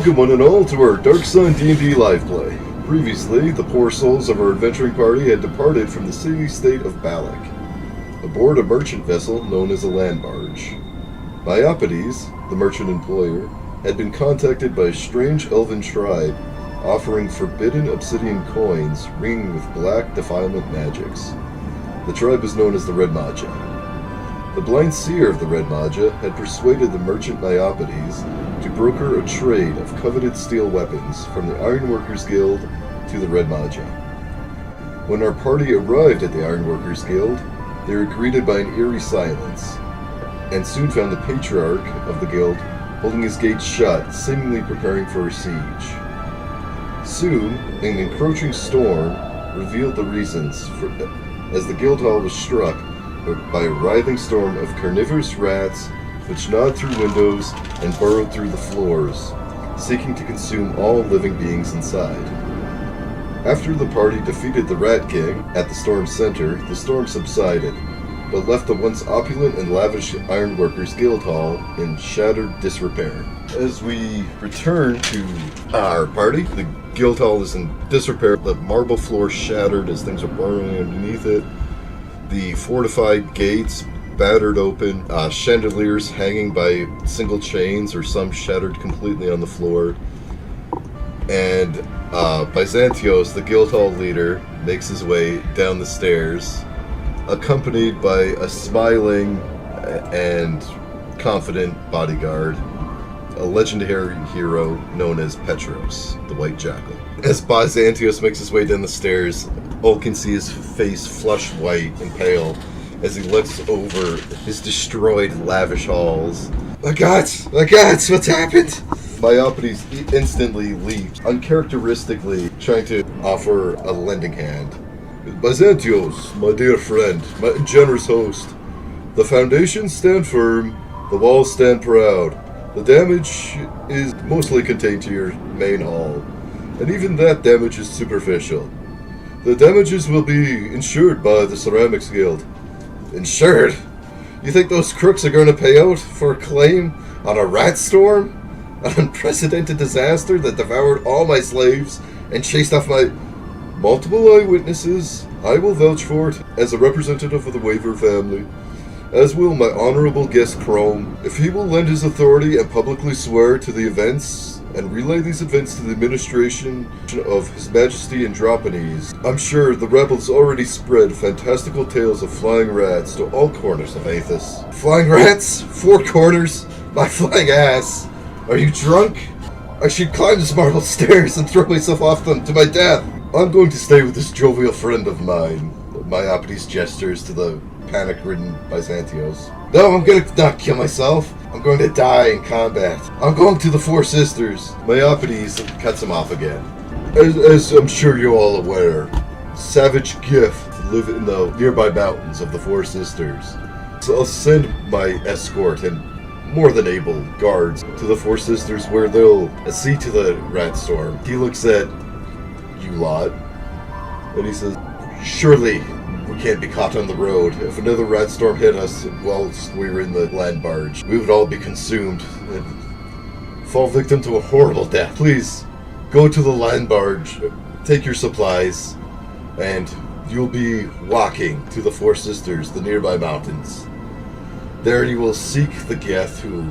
Welcome one and all to our Dark Sun D&D live play. Previously, the poor souls of our adventuring party had departed from the city-state of Balak, aboard a merchant vessel known as a land barge. Myopides, the merchant employer, had been contacted by a strange elven tribe offering forbidden obsidian coins ringing with black defilement magics. The tribe was known as the Red Maja. The blind seer of the Red Maja had persuaded the merchant Myopides to broker a trade of coveted steel weapons from the Ironworkers Guild to the Red Maja. When our party arrived at the Ironworkers Guild, they were greeted by an eerie silence, and soon found the patriarch of the guild holding his gates shut, seemingly preparing for a siege. Soon, an encroaching storm revealed the reasons, as the guild hall was struck by a writhing storm of carnivorous rats which gnawed through windows and burrowed through the floors, seeking to consume all living beings inside. After the party defeated the Rat King at the storm's center, the storm subsided, but left the once opulent and lavish Ironworkers Guild Hall in shattered disrepair. As we return to our party, the Guild Hall is in disrepair, the marble floor shattered as things are burrowing underneath it. The fortified gates battered open, chandeliers hanging by single chains or some shattered completely on the floor. And Byzantios, the Guildhall leader, makes his way down the stairs, accompanied by a smiling and confident bodyguard, a legendary hero known as Petros, the White Jackal. As Byzantios makes his way down the stairs, all can see his face flushed white and pale as he looks over his destroyed lavish halls. My gods, what's happened? Myopides instantly leaps, uncharacteristically trying to offer a lending hand. Byzantios, my dear friend, my generous host, the foundations stand firm, the walls stand proud. The damage is mostly contained to your main hall, and even that damage is superficial. The damages will be insured by the Ceramics Guild. Insured? You think those crooks are going to pay out for a claim on a rat storm? An unprecedented disaster that devoured all my slaves and chased off my multiple eyewitnesses. I will vouch for it as a representative of the Waver family, as will my honorable guest Chrome, if he will lend his authority and publicly swear to the events and relay these events to the administration of His Majesty Andropones. I'm sure the rebels already spread fantastical tales of flying rats to all corners of Athos. Flying rats? 4 corners? My flying ass! Are you drunk? I should climb this marble stairs and throw myself off them to my death. I'm going to stay with this jovial friend of mine. Myopides gestures to the panic-ridden Byzantios. No, I'm gonna not kill myself. I'm going to die in combat. I'm going to the Four Sisters. Myopides cuts him off again. As I'm sure you're all aware, Savage Gift live in the nearby mountains of the Four Sisters. So I'll send my escort and more than able guards to the Four Sisters where they'll see to the rat storm. He looks at you lot and he says, surely we can't be caught on the road. If another rat storm hit us whilst we were in the land barge, we would all be consumed and fall victim to a horrible death. Please, go to the land barge, take your supplies, and you'll be walking to the Four Sisters, the nearby mountains. There you will seek the Geth who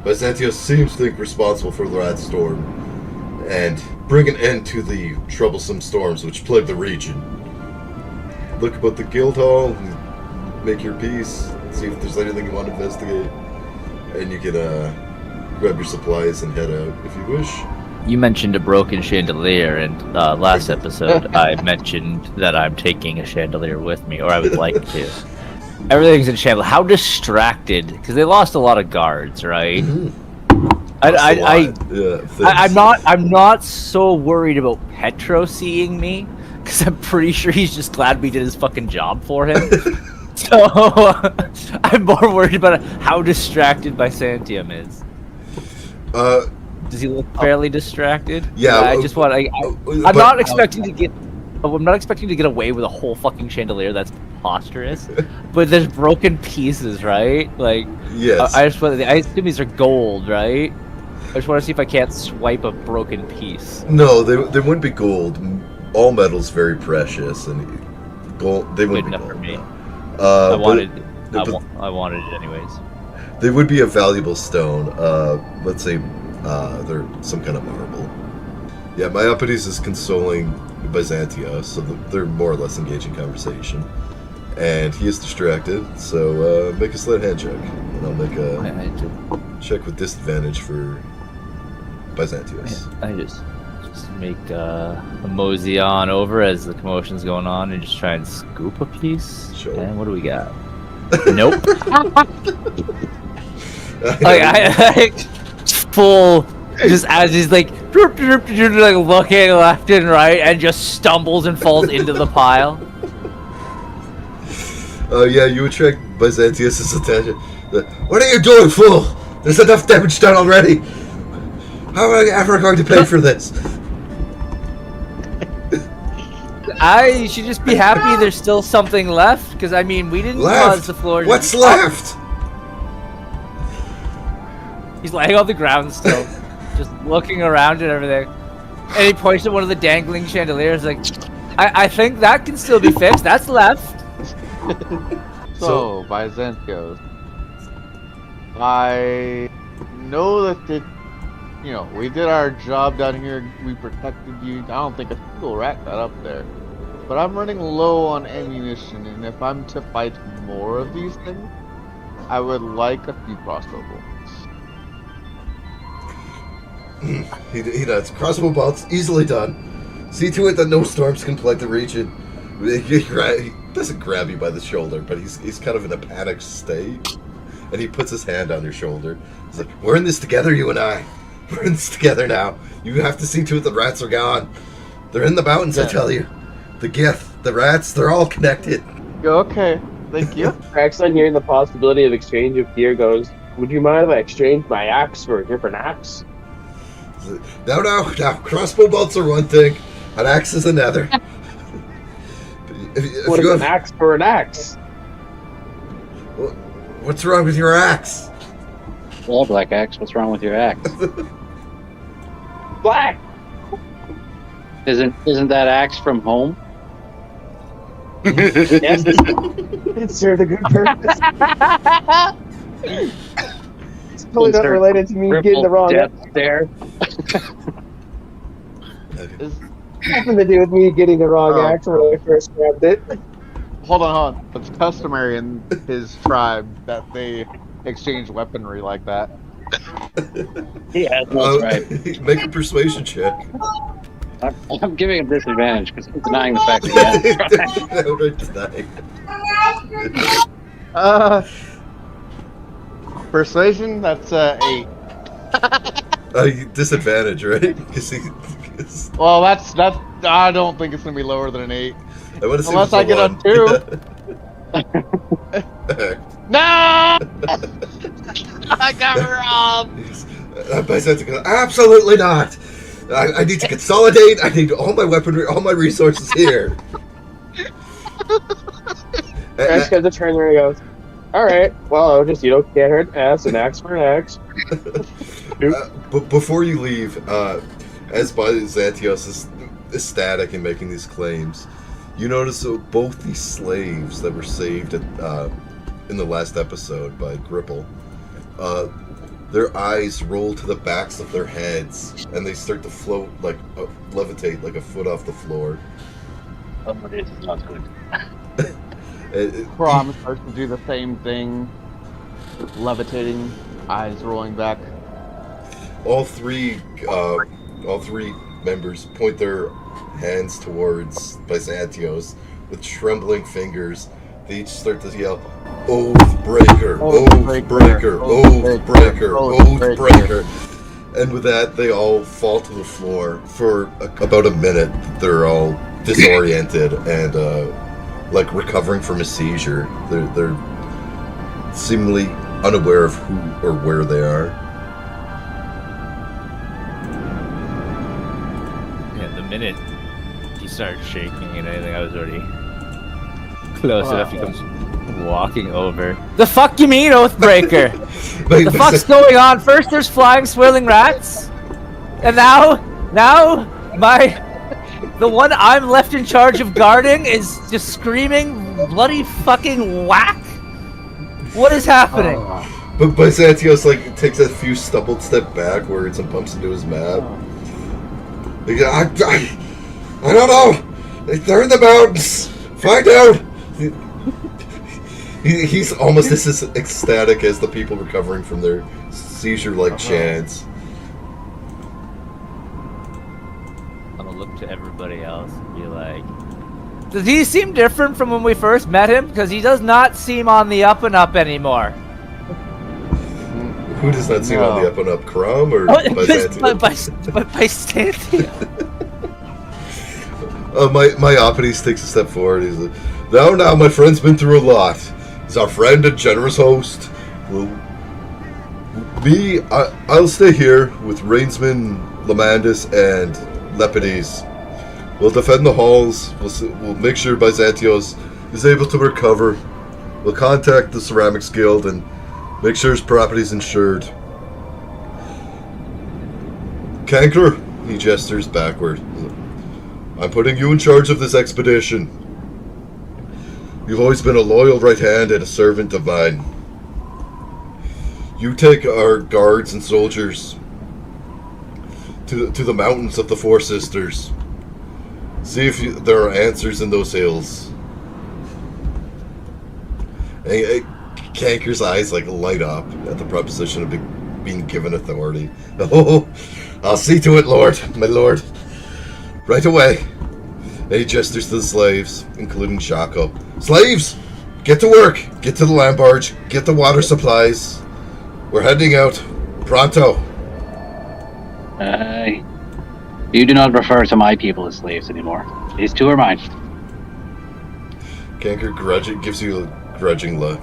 Byzantios seems to think responsible for the rat storm, and bring an end to the troublesome storms which plague the region. Look about the guild hall, make your peace, see if there's anything you want to investigate, and you can grab your supplies and head out if you wish. You mentioned a broken chandelier, and last episode I mentioned that I'm taking a chandelier with me, or I would like to. Everything's in shambles. How distracted? Because they lost a lot of guards, right? Mm-hmm. I'm not so worried about Petro seeing me, because I'm pretty sure he's just glad we did his fucking job for him. So I'm more worried about how distracted Byzantium is. Does he look fairly distracted? Yeah. I just want. I'm not expecting to get. I'm not expecting to get away with a whole fucking chandelier. That's preposterous. But there's broken pieces, right? Like, yes. I assume these are gold, right? I just want to see if I can't swipe a broken piece. No, they wouldn't be gold. All metal's very precious, and gold. They wouldn't Good be enough gold. for me. No. I wanted. but I wanted it anyways. they would be a valuable stone. Let's say they're some kind of marble. Yeah, Myopides is consoling Byzantios, so they're more or less engaging conversation. And he is distracted, so make a sleight of hand check. And I'll make a check with disadvantage for Byzantios. I just make a mosey on over as the commotion's going on and just try and scoop a piece. Sure. And what do we got? Nope. I full, just as he's like looking left and right and just stumbles and falls into the pile. Yeah, you attract Byzantius' attention. What are you doing, fool? There's enough damage done already. How am I ever going to pay for this? I should just be happy there's still something left, because I mean, we didn't cause the floor. What's left? He's laying on the ground still, just looking around and everything. And he points at one of the dangling chandeliers, like, I think that can still be fixed. That's left. So, Byzantios, I know that we did our job down here. We protected you. I don't think a single rat got up there. But I'm running low on ammunition, and if I'm to fight more of these things, I would like a few crossbow bolts. He does. Crossbow bolts, easily done. See to it that no storms can plague the region. He doesn't grab you by the shoulder, but he's kind of in a panicked state. And he puts his hand on your shoulder. He's like, we're in this together, you and I. We're in this together now. You have to see to it the rats are gone. They're in the mountains, I tell you. The Gith, the rats, they're all connected. Okay, thank you. Axon, hearing the possibility of exchange of gear, goes, would you mind if I exchange my axe for a different axe? No. Crossbow bolts are one thing, an axe is another. if What you is an axe for an axe? What's wrong with your axe? Well, Black Axe, what's wrong with your axe? Black! Isn't that axe from home? Yes, it served a good purpose. It's totally not related to me getting the wrong axe. There. Nothing to do with me getting the wrong axe when I first grabbed it. Hold on. It's customary in his tribe that they exchange weaponry like that. Yeah, that's right. Make a persuasion check. I'm giving him disadvantage because I'm denying the fact that Persuasion, that's 8. Disadvantage, right? Well, that's I don't think it's gonna be lower than an 8. I want to see unless I get a 2. No! I got robbed. Absolutely not. I need to consolidate. I need all my weaponry, all my resources here. Axe gets a turn where he goes, alright, well, I'll just, get her an ass, an axe for an axe. But before you leave, as Byzantios is ecstatic in making these claims, you notice that both these slaves that were saved in the last episode by Gripple, their eyes roll to the backs of their heads, and they start to float, like, levitate like a foot off the floor. Oh, this is not good. Prom starts to do the same thing. Levitating, eyes rolling back. All three members point their hands towards Byzantios with trembling fingers. They each start to yell, "Oath breaker! Oath breaker! Oath breaker! Oath breaker!" And with that, they all fall to the floor. For about a minute, they're all disoriented and like recovering from a seizure. They're seemingly unaware of who or where they are. Yeah, the minute he started shaking and anything, I was already close enough. He comes Walking over. The fuck you mean, Oathbreaker? Wait, The fuck's going on? First there's flying swirling rats, and now the one I'm left in charge of guarding is just screaming bloody fucking whack. What is happening? But Byzantios like takes a few stumbled step backwards and bumps into his map. Like, I don't know. They're in the mountains. Find out. He's almost as ecstatic as the people recovering from their seizure-like chants. I'm gonna look to everybody else and be like, does he seem different from when we first met him? Because he does not seem on the up and up anymore. Who does not seem on the up and up? Crom or Byzantios? Byzantios. Myopides takes a step forward. He's like, now, my friend's been through a lot. He's our friend and generous host. I'll stay here with Rainsman, Lamandus, and Lepides. We'll defend the halls. We'll make sure Byzantios is able to recover. We'll contact the Ceramics Guild and make sure his property's insured. Canker, he gestures backward. I'm putting you in charge of this expedition. You've always been a loyal right hand and a servant of mine. You take our guards and soldiers to the mountains of the Four Sisters. See if there are answers in those hills. And Canker's eyes like light up at the proposition of being given authority. Oh, I'll see to it, my lord. Right away. And he gestures to the slaves, including Shaco. Slaves, get to work. Get to the land barge. Get the water supplies. We're heading out. Pronto. You do not refer to my people as slaves anymore. These two are mine. Canker gives you a grudging look.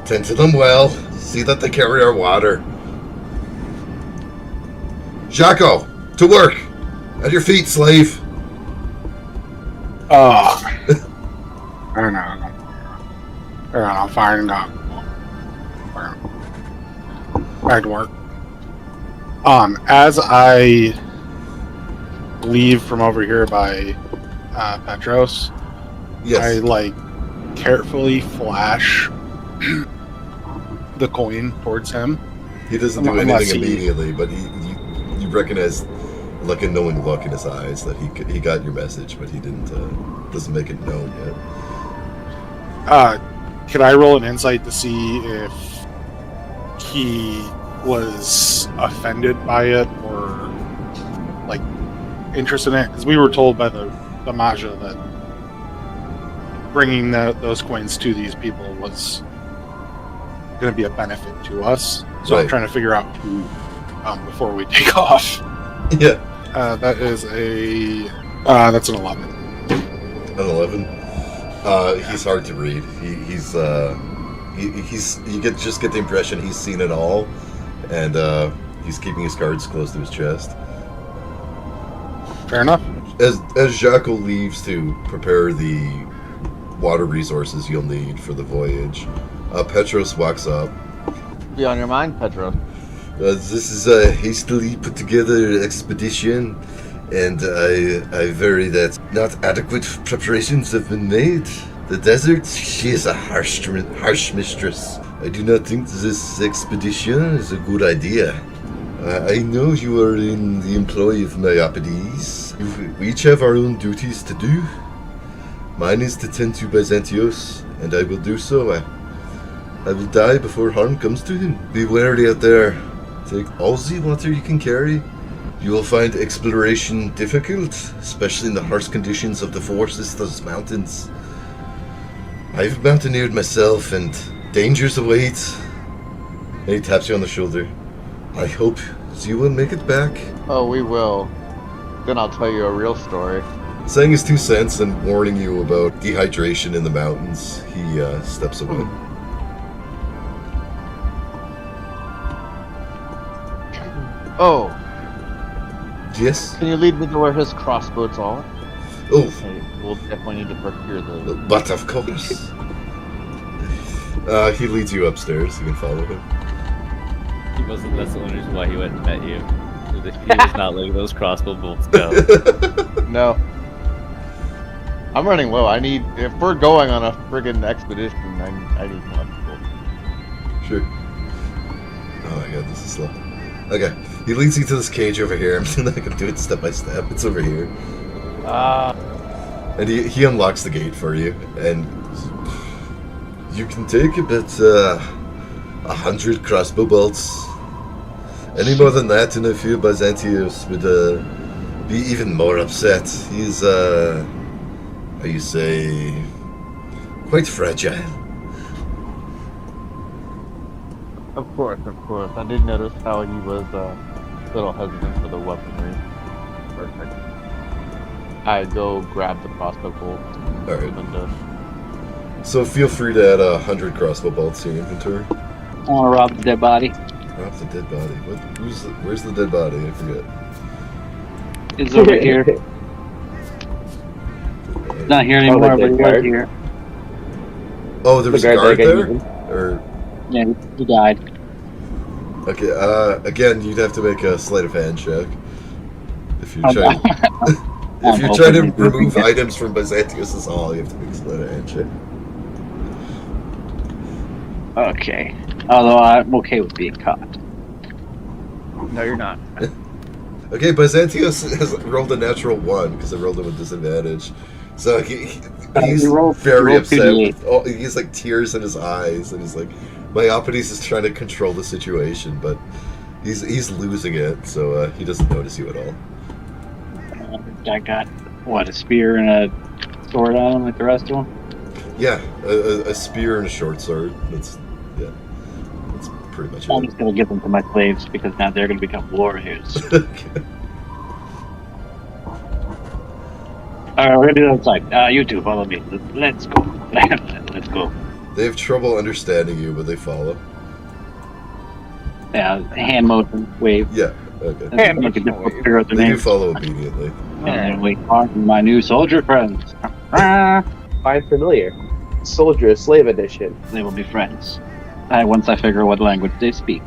Tend to them well. See that they carry our water. Shaco, to work. At your feet, slave. I don't know. I'm firing up. Back to work. As I leave from over here by Petros, Yes. I carefully flash the coin towards him. He doesn't do Unless anything he- immediately, but you recognize like a knowing look in his eyes that he got your message, but he doesn't make it known yet. Can I roll an insight to see if he was offended by it or interested in it? Because we were told by the Maja that bringing those coins to these people was going to be a benefit to us. So Right. I'm trying to figure out who before we take off. Yeah. That is that's an 11. An 11. He's hard to read. You get the impression he's seen it all, and he's keeping his cards close to his chest. Fair enough. As Jaco leaves to prepare the water resources you'll need for the voyage, Petros walks up. Be on your mind, Pedro. This is a hastily put together expedition, and I worry that not adequate preparations have been made. The desert, she is a harsh mistress. I do not think this expedition is a good idea. I know you are in the employ of Myopides. We each have our own duties to do. Mine is to tend to Byzantios, and I will do so. I will die before harm comes to him. Be wary out there. Take all the water you can carry. You will find exploration difficult, especially in the harsh conditions of the Four Sisters Mountains. I've mountaineered myself, and dangers await. And he taps you on the shoulder. I hope you will make it back. Oh, we will. Then I'll tell you a real story. Saying his 2 cents and warning you about dehydration in the mountains, he steps away. Oh, Yes? can you lead me to where his crossbows are? Oh, We'll definitely need to procure those. but of course. He leads you upstairs. You can follow him. That's the only reason why he went and met you. He was not letting those crossbow bolts go. No. I'm running low. If we're going on a friggin' expedition, I need more people. Sure. Oh my god, this is slow. Okay, he leads you to this cage over here. I'm not gonna do it step by step. It's over here. And he unlocks the gate for you, and you can take about 100 crossbow bolts. Any more than that, and I fear Byzantius would be even more upset. He's, how you say, quite fragile. Of course. I did notice how he was a little hesitant for the weaponry. Perfect. I go grab the crossbow bolt. Alright. And, So feel free to add 100 crossbow bolts to your inventory. I want to rob the dead body. Rob the dead body. Where's the dead body? I forget. It's over here. It's not here anymore, the but he was guard. here. Oh, there was a guard there? Or Yeah, he died. okay, again, you'd have to make a sleight of hand check. If you're I'm trying if you're I'm trying to hoping remove items from Byzantius' hall, you have to make a sleight of hand check. Okay. Although I'm okay with being caught. No, you're not. Okay, Byzantius has rolled a natural 1 because I rolled him with disadvantage. So he's You rolled very upset. 2d8. He's like tears in his eyes, and he's like, Myopodes is trying to control the situation, but he's losing it, so he doesn't notice you at all. I got, what, a spear and a sword on him like the rest of them? Yeah, a spear and a short sword. That's pretty much I'm it. just going to give them to my slaves because now they're going to become warriors. Okay. Alright, we're going to do that outside. You two, follow me. Let's go. Let's go. They have trouble understanding you, but they follow. Yeah, hand motion, wave. Yeah, okay. And then make it difficult to figure out their They do names. follow immediately. And then we talk to my new soldier friends. Find familiar. Soldier Slave Edition. They will be friends. Once I figure what language they speak.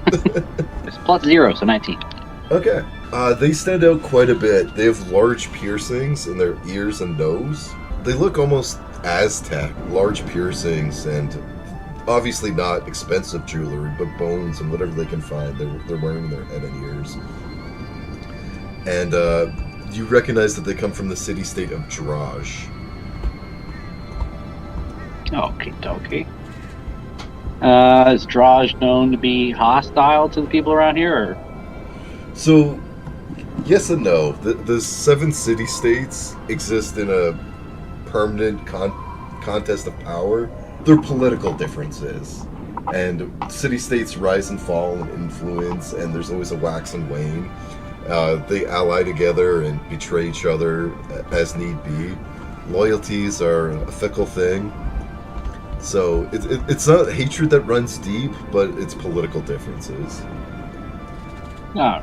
It's +0, so 19. Okay. They stand out quite a bit. They have large piercings in their ears and nose. They look almost Aztec. Large piercings and obviously not expensive jewelry, but bones and whatever they can find. They're wearing in their head and ears. And you recognize that they come from the city-state of Draj. Okay. Is Draj known to be hostile to the people around here? Or? So, yes and no. The 7 city-states exist in a permanent contest of power. They're political differences. And city-states rise and fall in influence, and there's always a wax and wane. They ally together and betray each other as need be. Loyalties are a fickle thing. So it's not hatred that runs deep, but it's political differences. No.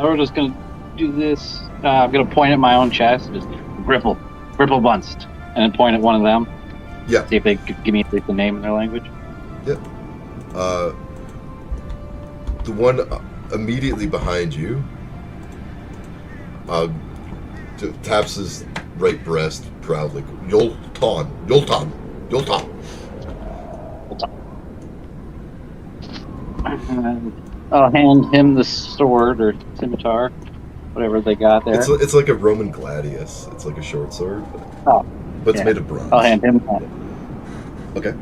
We're just gonna do this. I'm gonna point at my own chest, just Gripple Bunst, and then point at one of them. Yeah. See if they could give me at least the name in their language. Yep. The one immediately behind you taps his right breast proudly. Yoltan. I'll hand him the sword or scimitar, whatever they got there. It's like a Roman gladius. It's like a short sword, but it's yeah. made of bronze. I'll hand him that. Okay.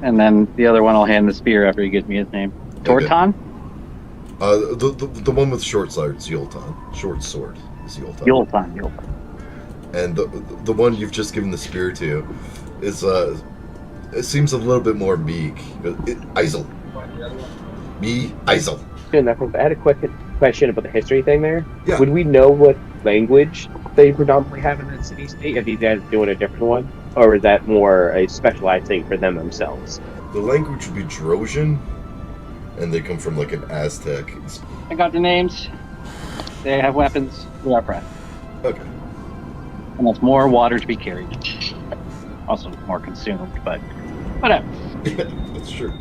And then the other one I'll hand the spear after he gives me his name. Torton? The one with short sword is Yoltan. Short sword is Yoltan. Yoltan. And the one you've just given the spear to is it seems a little bit more meek. Isel. Isel. Good enough. I had a question about the history thing there. Yeah. Would we know what language they predominantly have in that city-state? Are these guys doing a different one? Or is that more a specialized thing for them themselves? The language would be Drosian, and they come from like an Aztec. I got the names. They have weapons. We are friends. Okay. And that's more water to be carried. Also more consumed, but Whatever. That's true.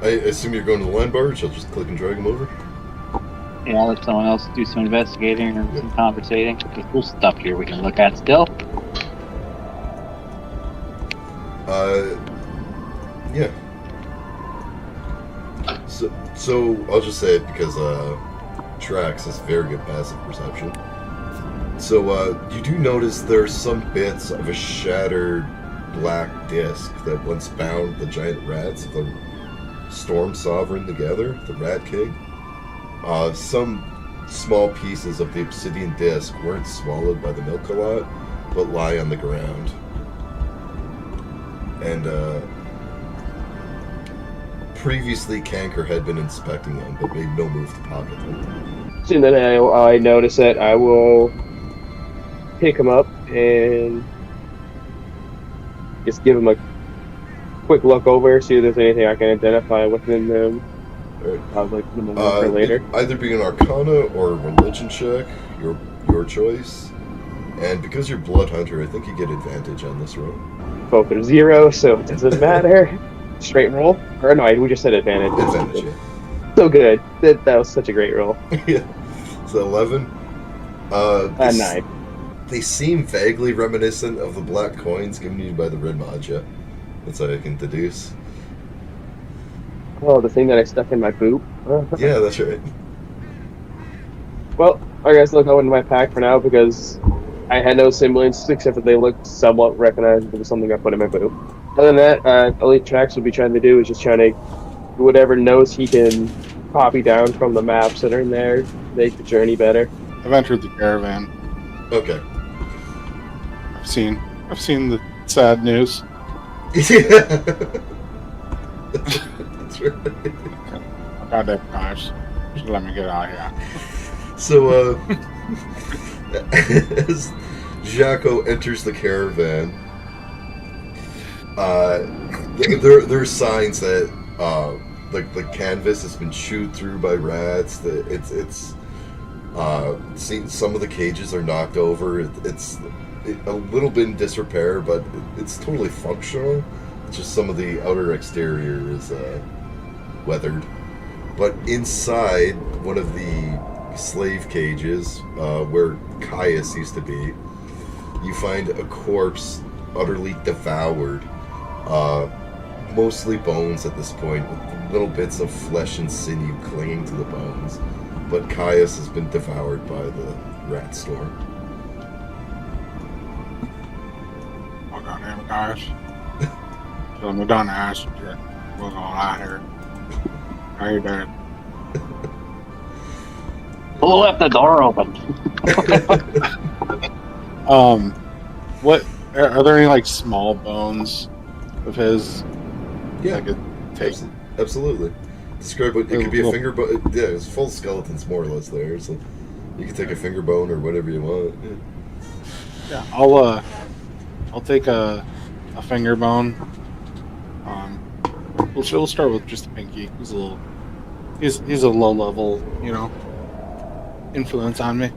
I assume you're going to the land barge. I'll just click and drag him over. Yeah, I'll let someone else do some investigating or some conversating. There's cool stuff here we can look at still. Yeah. So I'll just say it because Trax has very good passive perception. So you do notice there are some bits of a shattered black disc that once bound the giant rats of the Storm Sovereign together, the Rat King. Some small pieces of the obsidian disc weren't swallowed by the Milk-a-Lot, but lie on the ground. And previously Canker had been inspecting them, but made no move to pocket them. And then I notice it, I will pick him up and just give him a quick look over, see if there's anything I can identify within them. Right. I'll like them for later. Either be an Arcana or a Religion check, your choice. And because you're Blood Hunter, I think you get advantage on this roll. Both are 0, so it doesn't matter. Straight roll? Or no, we just said advantage. Advantage, yeah. So good. That was such a great roll. Yeah. So 11. 9. They seem vaguely reminiscent of the black coins given to you by the Red Maja. That's how I can deduce. Oh, the thing that I stuck in my boot? Yeah, that's right. Well, I guess they'll go into my pack for now because I had no semblance except that they looked somewhat recognizable to something I put in my boot. Other than that, Elite Trax will be trying to do is just trying to do whatever notes he can copy down from the maps that are in there to make the journey better. I've entered the caravan. Okay. I've seen the sad news. Yeah. That's right. Goddamn gosh. Just let me get out of here. So, as Jaco enters the caravan, there are signs that the canvas has been chewed through by rats. That it's some of the cages are knocked over. It's a little bit in disrepair, but it's totally functional. It's just some of the outer exterior is weathered. But inside one of the slave cages, where Caius used to be, you find a corpse utterly devoured. Mostly bones at this point, with little bits of flesh and sinew clinging to the bones. But Caius has been devoured by the rat storm. Oh goddamn gosh. So we're done ass. We're going out here. How you doing? Who left the door open? What are there any like small bones of his? Yeah, I could take. Absolutely. Describe what it could be a finger bone. Yeah, it's full skeletons more or less there. So you can take a finger bone or whatever you want. Yeah, I'll take a finger bone. We'll start with just a pinky. He's a low level, influence on me.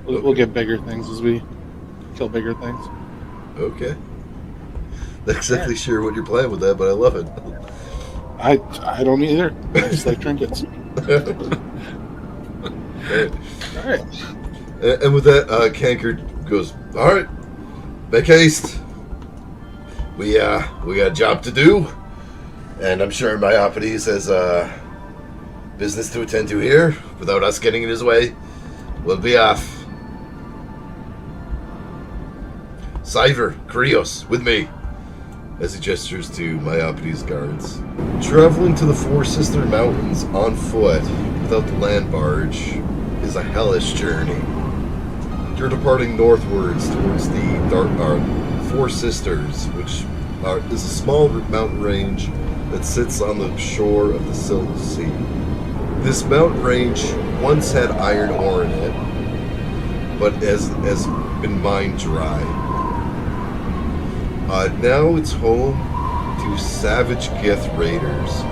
We'll get bigger things as we kill bigger things. Okay. Not exactly sure what you're playing with that, but I love it. I don't either. I just like trinkets. All right. And with that, Canker goes, all right, make haste. We got a job to do, and I'm sure Myopides has business to attend to here. Without us getting in his way, we'll be off. Cyver, Krios, with me, as he gestures to Myopides' guards. Traveling to the Four Sister Mountains on foot without the land barge is a hellish journey. You're departing northwards towards the Four Sisters, which is a small mountain range that sits on the shore of the Silver Sea. This mountain range once had iron ore in it, but has been mined dry. Now it's home to savage Gith raiders,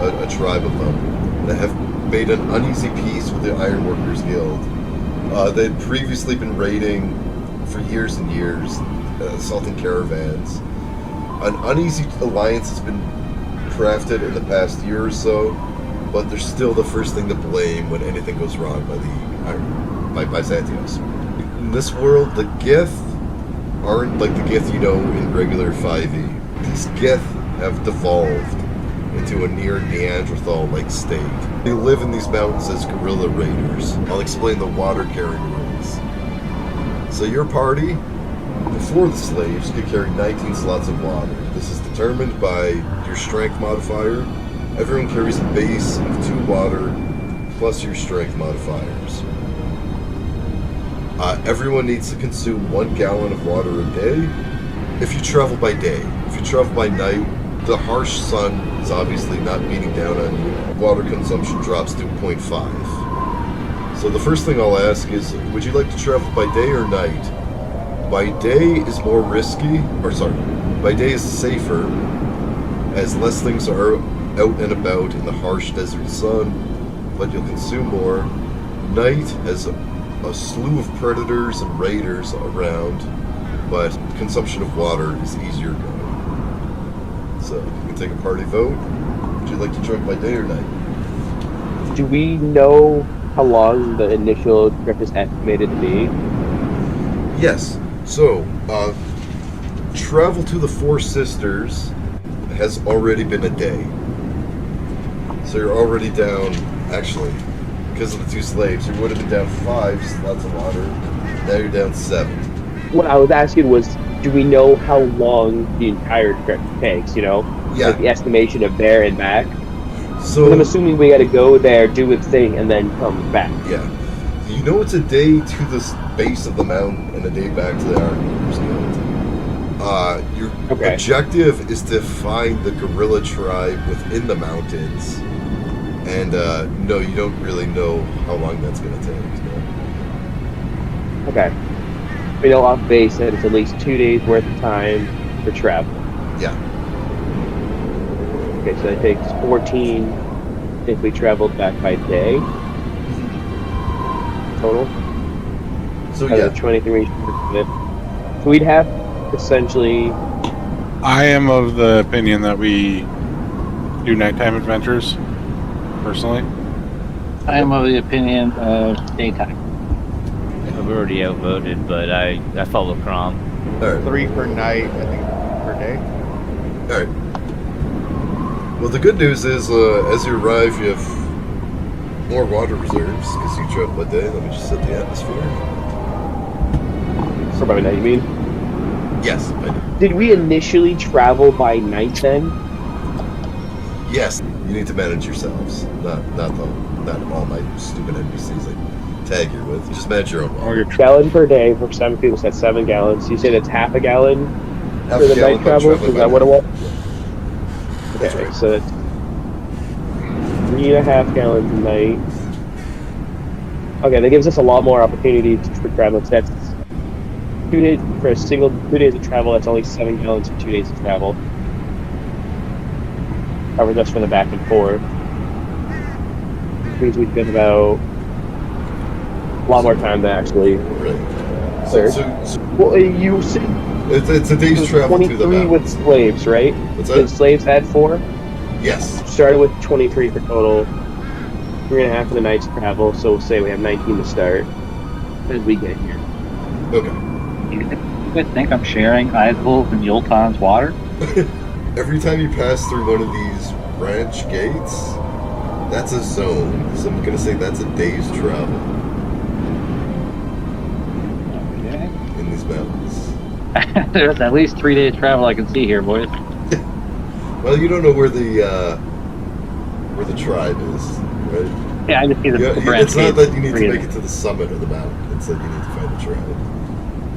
a tribe of them, that have made an uneasy peace with the Ironworkers Guild. They'd previously been raiding for years and years, assaulting caravans, An uneasy alliance has been crafted in the past year or so, but they're still the first thing to blame when anything goes wrong by Byzantios. In this world, the Gith aren't like the Gith you know in regular 5e. These Gith have devolved into a near Neanderthal-like state. They live in these mountains as guerrilla raiders. I'll explain the water-carrying rules. So your party, before the slaves, could carry 19 slots of water. This is determined by your strength modifier. Everyone carries a base of 2 water plus your strength modifiers. Everyone needs to consume 1 gallon of water a day if you travel by day. If you travel by night, the harsh sun is obviously not beating down on you. Water consumption drops to 0.5. So the first thing I'll ask is, would you like to travel by day or night? By day is more risky, by day is safer, as less things are out and about in the harsh desert sun, but you'll consume more. Night has a slew of predators and raiders around, but consumption of water is easier going. So you can take a party vote. Would you like to trek by day or night? Do we know how long the initial trip is estimated to be? Yes. So, travel to the Four Sisters has already been a day. So you're already down, actually, because of the 2 slaves, you would have been down 5 slots of water. Now you're down 7. What I was asking was, do we know how long the entire trip takes, you know? Yeah. Like the estimation of there and back? So 'Cause I'm assuming we gotta go there, do a thing, and then come back. yeah. You know it's a day to the base of the mountain and a day back to the Archers Guild. Your Okay. objective is to find the guerrilla tribe within the mountains. And no, you don't really know how long that's going to take. No. Okay. We know off base that it's at least 2 days worth of time for travel. Yeah. Okay, so that takes 14 if we traveled back by day. Total. So Out of yeah, the 23. So we'd have essentially. I am of the opinion that we do nighttime adventures, personally. I am of the opinion of daytime. I've already outvoted, but I follow Crom. all right. 3 per night, I think, per day. All right. Well, the good news is, as you arrive, you have more water reserves because you travel by day. Let me just set the atmosphere. For by night, you mean? Yes, by day. Did we initially travel by night then? Yes. You need to manage yourselves, not all my stupid NPCs like tag you're with. Just manage your own Or water. your Gallon per day for 7 people, so that's 7 gallons. You said it's half a gallon Half for a the gallon night by travel? traveling Is by that what it night. was? That's Okay, right. so that's 3.5 gallons a night. Okay, that gives us a lot more opportunity for travel. So that's 2 days for a single 2 days of travel. That's only 7 gallons for 2 days of travel. Covers us from the back and forth. Which means we've been about a lot more time to actually. Right. Clear. So Well, you said it's a it day's was travel to the 23 with mountains. slaves, right? What's The that? slaves had 4. Yes. Started with 23 for total. 3.5 for the night's travel, so we'll say we have 19 to start as we get here. Okay. You guys think I'm sharing Eisel and Yultan's water? Every time you pass through one of these branch gates, that's a zone. So I'm gonna say that's a day's travel Okay. in these mountains. There's at least 3 days travel I can see here, boys. Well, you don't know where the tribe is, right? Yeah, I just see the Yeah, branch it's not gates. that you need to 3 make days. it to the summit of the mountain. It's that you need to find the tribe.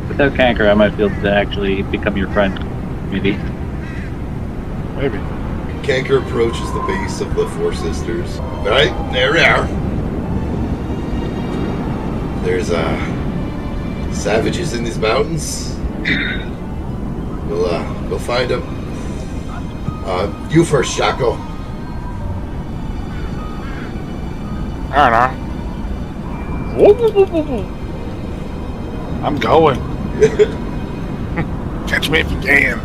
Without Canker, I might be able to actually become your friend. Maybe. maybe. Canker approaches the base of the Four Sisters. All right, there we are. There's savages in these mountains. We'll find them. You first, Shaco. I don't know. I'm going. Catch me if you can.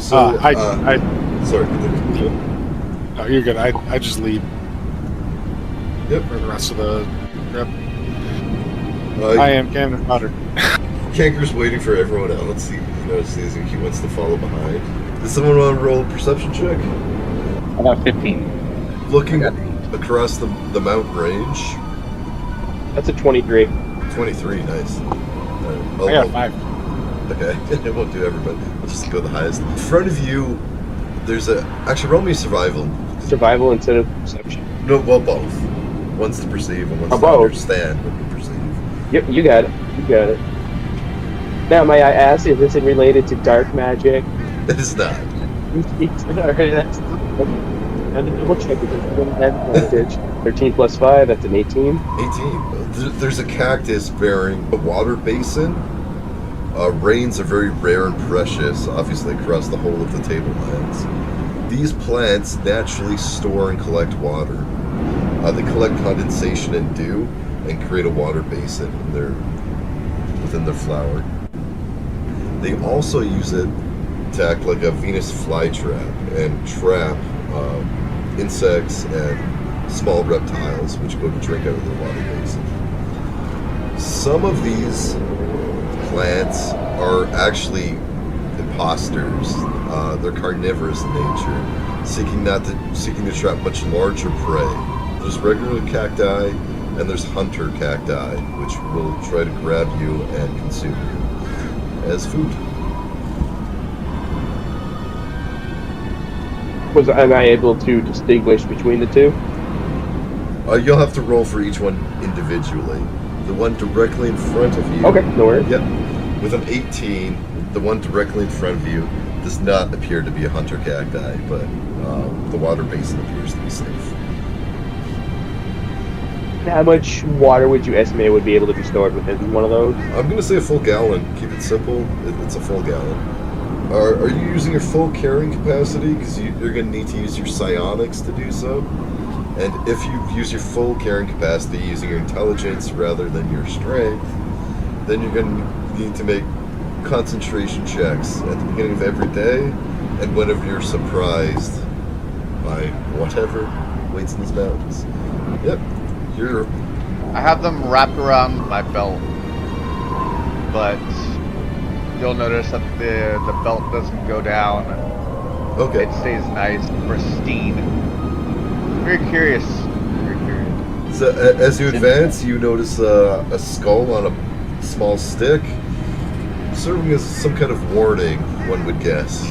So, I sorry, continue. no, you're good. I just leave Yep. for the rest of the trip. I am Camden Potter. Kanker's waiting for everyone else. He notices he wants to follow behind. Does someone want to roll a perception check? I got 15. Looking across the mountain range. That's a 23. 23, nice. I got 5. Okay, it won't do everybody. Let's just go the highest. In front of you, there's a... Actually, roll me survival. Survival instead of perception. No, well, both. One's to perceive and one's to both. understand what you perceive. Yep, you got it. You got it. Now, may I ask, is this related to dark magic? It is not. Alright, that's... I'm gonna double check because I don't have advantage. 13 plus 5, that's an 18. 18. There's a cactus bearing a water basin. Rains are very rare and precious, obviously, across the whole of the tablelands. These plants naturally store and collect water. They collect condensation and dew and create a water basin within their flower. They also use it to act like a Venus flytrap and trap insects and small reptiles which go to drink out of their water basin. Some of these plants are actually imposters. They're carnivorous in nature, seeking to trap much larger prey. There's regular cacti and there's hunter cacti, which will try to grab you and consume you as food. Am I able to distinguish between the two? You'll have to roll for each one individually. The one directly in front of you. Okay, no worries. Yep. With an 18, the one directly in front of you does not appear to be a hunter cacti, but the water basin appears to be safe. How much water would you estimate would be able to be stored within one of those? I'm going to say a full gallon. Keep it simple. It's a full gallon. Are you using your full carrying capacity? Because you're going to need to use your psionics to do so. And if you use your full carrying capacity using your intelligence rather than your strength, then you're going to need to make concentration checks at the beginning of every day and whenever you're surprised by whatever waits in these mountains. Yep. I have them wrapped around my belt, but you'll notice that the belt doesn't go down. Okay. It stays nice, pristine. Very curious. Very curious. So as you advance, you notice a skull on a small stick, serving as some kind of warning, one would guess.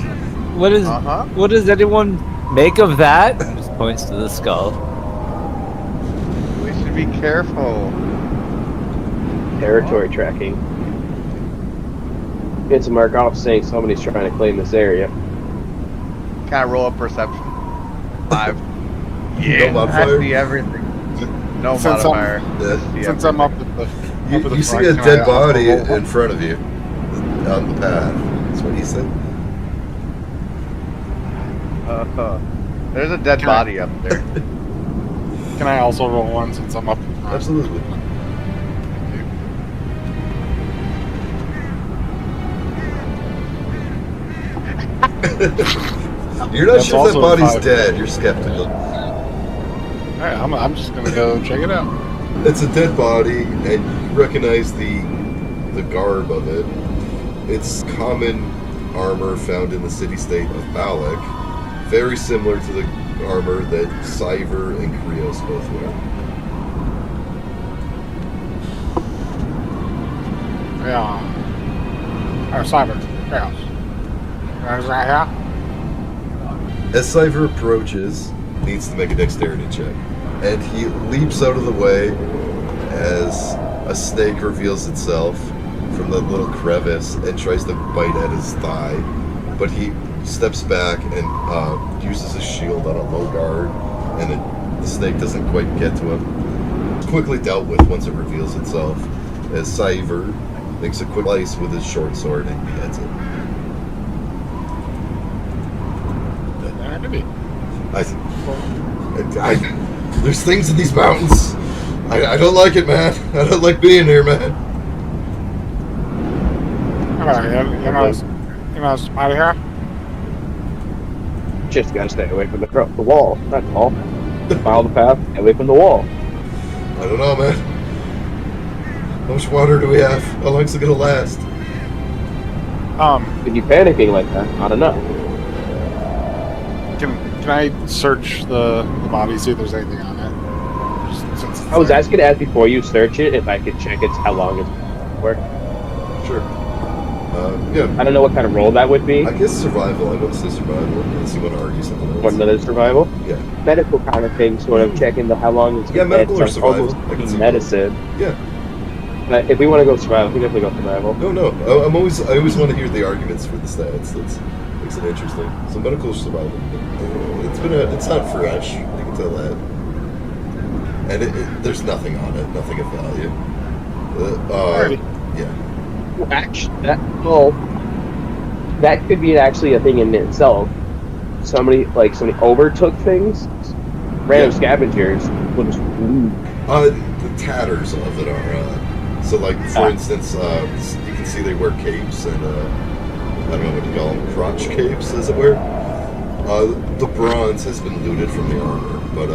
What does anyone make of that? Just points to the skull. We should be careful. Territory tracking. It's a mark off saying somebody's trying to claim this area. Can I roll a perception? 5. No modifier? I see everything. No Since modifier. Since I'm up at the You see a dead body in front of you on the path. That's what he said. There's a dead body up there. Can I also roll one since I'm up? Absolutely. You're not That's sure if that also a body's 5. dead. You're skeptical. Alright, I'm just gonna go check it out. It's a dead body, and you recognize the garb of it. It's common armor found in the city-state of Balak, very similar to the armor that Cyver and Krios both wear. Yeah. Cyber. Yeah. Is that here? As Cyver approaches, he needs to make a dexterity check, and he leaps out of the way as a snake reveals itself from the little crevice and tries to bite at his thigh, but he steps back and uses his shield on a low guard, and the snake doesn't quite get to him. It's quickly dealt with once it reveals itself, as Cyver makes a quick slice with his short sword and beheads it. There's things in these mountains. I don't like it, man. I don't like being here, man. Alright, you know, out of here? just gotta stay away from the wall. That's all. Follow the path, stay away from the wall. I don't know, man. How much water do we have? How long's it gonna last? If you panicking like that, I don't know. Can I search the body, see if there's anything on it? Since it's I was there. asking as before you search it if I could check it's how long it's work. Sure. Yeah. I don't know what kind of roll that would be. I guess survival. I'm gonna say survival. Unless you want to argue something else. Or another survival. Yeah. Medical kind of thing, sort of checking how long it's Yeah, medical or survival. almost I can see medicine. Yeah. But if we want to go survival, we definitely go survival. No. I always want to hear the arguments for the stats. That makes it interesting. So medical survival. It's not fresh. I can tell that. And there's nothing on it. Nothing of value. Alrighty. Yeah. Actually, that could be actually a thing in itself. Somebody overtook things. Random scavengers will just loot. The tatters of it are. So, like, for instance, you can see they wear capes and, I don't know what you call them, crotch capes, as it were. The bronze has been looted from the armor, but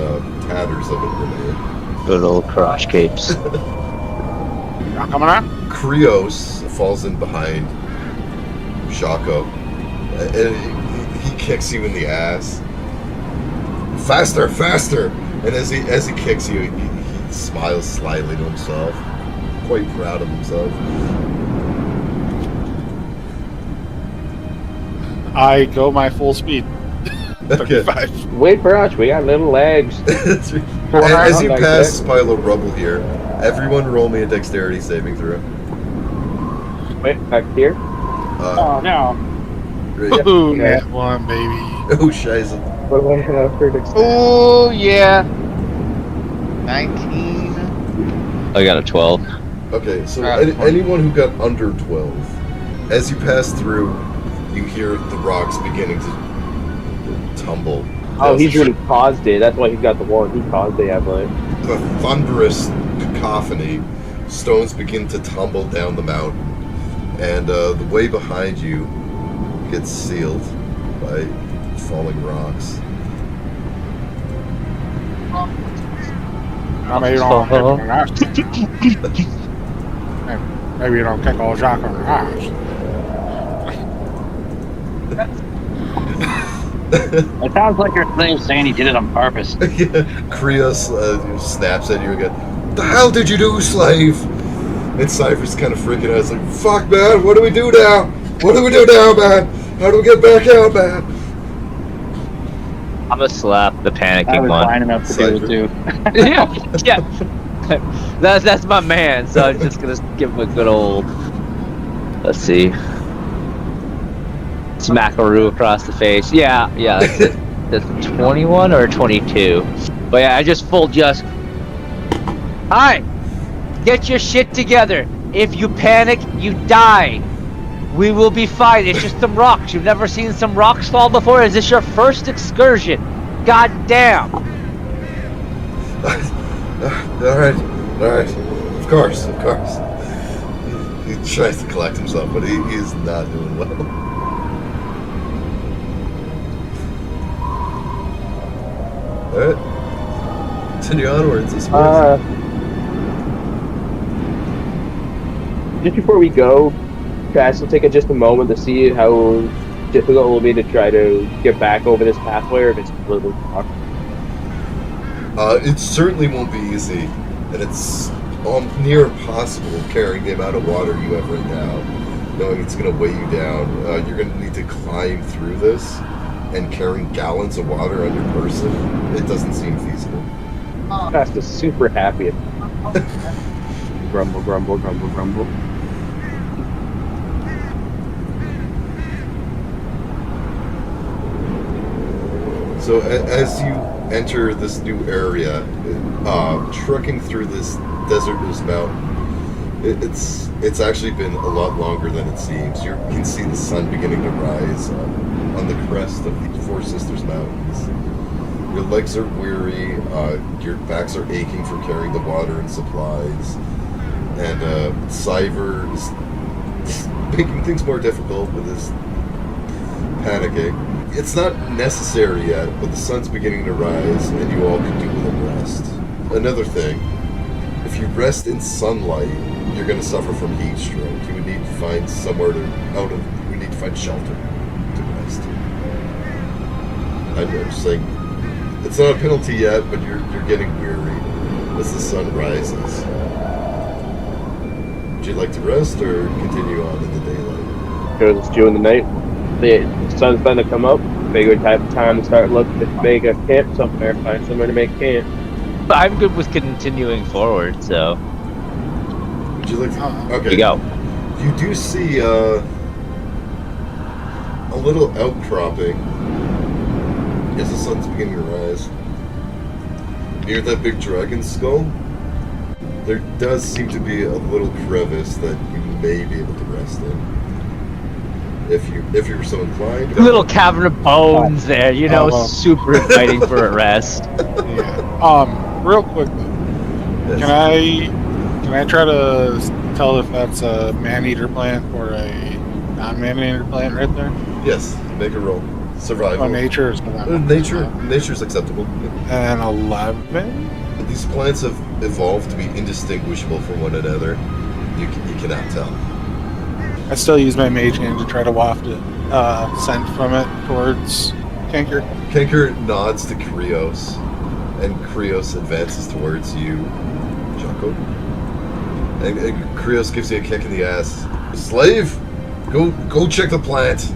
tatters of it remain. Good old crotch capes. Not coming out? Krios falls in behind Shaco, and he kicks you in the ass. Faster! And as he kicks you, he smiles slyly to himself, quite proud of himself. I go my full speed. Okay. 35. Wait for us. We got little legs. As you Like pass this. this pile of rubble here, everyone roll me a dexterity saving throw. Wait, back here. Oh no. Great. Ooh, Yeah. that one, baby. Oh, shiza. What do I have for dexterity? Oh yeah. 19. I got a 12. Okay, so Got it. anyone who got under 12, as you pass through, you hear the rocks beginning to tumble. Oh, As he's the really caused it. That's why he got the one. He caused it, I believe. The thunderous cacophony, stones begin to tumble down the mountain, and the way behind you gets sealed by falling rocks. I mean, you don't kick on the ass. Maybe you don't kick all Jack on the ass. It sounds like your thing saying he did it on purpose. Krios snaps at you again. The hell did you do, slave? And Cypher's kind of freaking out. It's like, fuck, man, what do we do now? What do we do now, man? How do we get back out, man? I'm gonna slap the I panicking was one. fine enough to do it too. yeah. That's my man. So I'm just gonna give him a good old. Let's see. Smackaroo across the face. Yeah. That's 21 or 22. But yeah, I just just. Hi, get your shit together. If you panic, you die. We will be fine. It's just some rocks. You've never seen some rocks fall before? Is this your first excursion? God damn. Alright. Of course. He tries to collect himself, but he is not doing well. Alright. Continue onwards, I suppose. Just before we go, Cass will take just a moment to see how difficult it will be to try to get back over this pathway, or if it's completely blocked. It certainly won't be easy, and it's near impossible carrying the amount of water you have right now, knowing it's going to weigh you down. You're going to need to climb through this, and carrying gallons of water on your person, it doesn't seem feasible. Cass is super happy. Grumble. So as you enter this new area, trekking through this desertous mountain, it's actually been a lot longer than it seems. You can see the sun beginning to rise on the crest of the Four Sisters Mountains. Your legs are weary, your backs are aching from carrying the water and supplies, and Cyver is making things more difficult with his panicking. It's not necessary yet, but the sun's beginning to rise, and you all can do with a rest. Another thing, if you rest in sunlight, you're going to suffer from heat stroke. You would need to find somewhere you would need to find shelter to rest. I'm just saying, it's not a penalty yet, but you're getting weary as the sun rises. Would you like to rest or continue on in the daylight? Because it's June the night. The sun's starting to come up. Figure type of time to start looking to make a camp somewhere, find somewhere to make camp. I'm good with continuing forward, so Would you like to? here Okay. you go. You do see a little outcropping as the sun's beginning to rise. Near that big dragon skull, there does seem to be a little crevice that you may be able to rest in. If you're so inclined. A little cavern of bones there, you know, well. super inviting for a rest. Yeah. Real quick though, Yes. can I try to tell if that's a man-eater plant or a non-man-eater plant right there? Yes, make a roll. Survival. Oh, nature is Nature's acceptable. an 11. These plants have evolved to be indistinguishable from one another. You cannot tell. I still use my mage hand to try to waft it, scent from it towards Kanker. Kenker nods to Krios, and Krios advances towards you, Jocko. And Krios gives you a kick in the ass. Slave, go check the plant.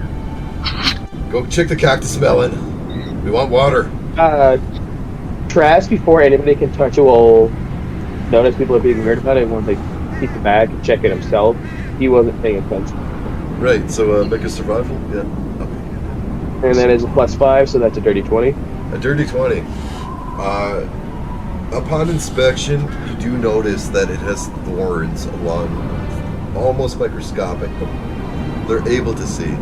Go check the cactus melon. We want water. Trask, before anybody can touch it, will notice people are being weird about it. Once they keep it back and check it himself, he wasn't paying attention. Right, so make a survival. Yeah. And then it's a +5, so that's a dirty 20. A dirty 20. Upon inspection, you do notice that it has thorns along, almost microscopic, but they're able to see.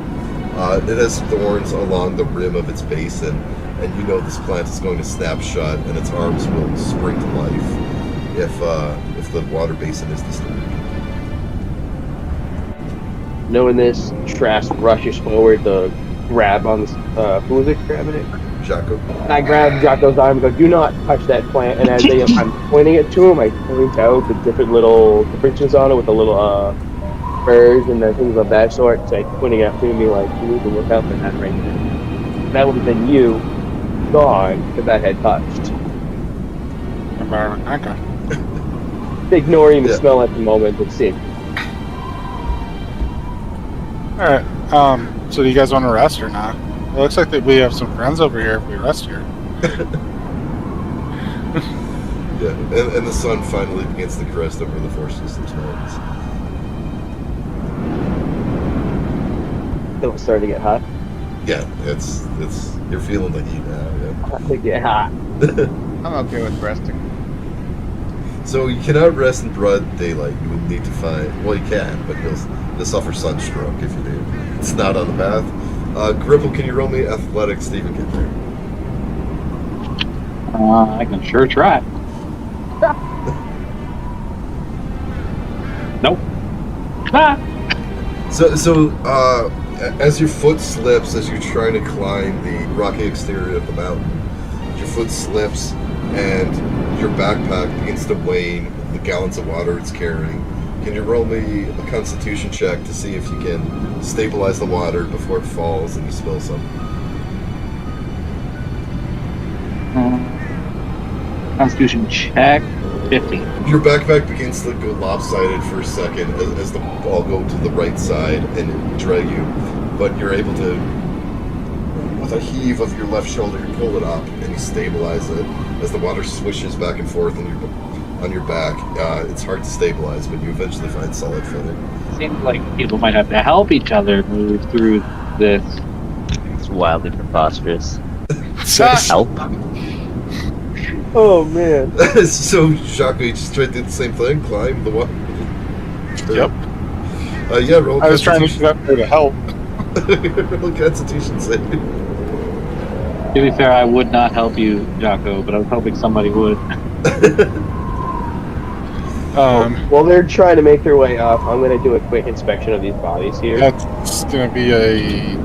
It has thorns along the rim of its basin, and you know this plant is going to snap shut, and its arms will spring to life if the water basin is disturbed. Knowing this, Trask rushes forward to grab on this. Who was it grabbing it? Jocko? I grab Jocko's arm and go, "Do not touch that plant." And as I'm pointing it to him, I point out the different little differences on it with the little birds and the things of that sort. It's like pointing out to me like, "You need to look out for that right there." That would have been you, gone, if that had touched. Okay. Ignoring the Yeah. smell at the moment, it seemed. Alright, so do you guys want to rest or not? It looks like that we have some friends over here if we rest here. Yeah, and the sun finally begins to crest over the Four Systems Mountains. It was starting to get hot. Yeah, it's you're feeling the heat now. To get hot. Yeah. I'm okay with resting. So you cannot rest in broad daylight. You would need to find. Well, you can, but you'll suffer sunstroke if you do. It's not on the path. Gripple, can you roll me athletics to even get there? I can sure try. Nope. Ah! So as your foot slips, as you're trying to climb the rocky exterior of the mountain, your foot slips and your backpack begins to wane with the gallons of water it's carrying. Can you roll me a constitution check to see if you can stabilize the water before it falls and you spill some? Constitution check 50. Your backpack begins to go lopsided for a second as the ball go to the right side and drag you, but you're able to, with a heave of your left shoulder, you pull it up and you stabilize it as the water swishes back and forth on your back. It's hard to stabilize, but you eventually find solid footing. Seems like people might have to help each other move through this. It's wildly preposterous. So, Help? Oh man. so Jacques, you just tried to do the same thing, climb the wall. Yep. Yeah, roll. I was trying to get up there to help. Roll Constitution save. To be fair, I would not help you, Jocko, but I was hoping somebody would. While they're trying to make their way up, I'm going to do a quick inspection of these bodies here. That's gonna be a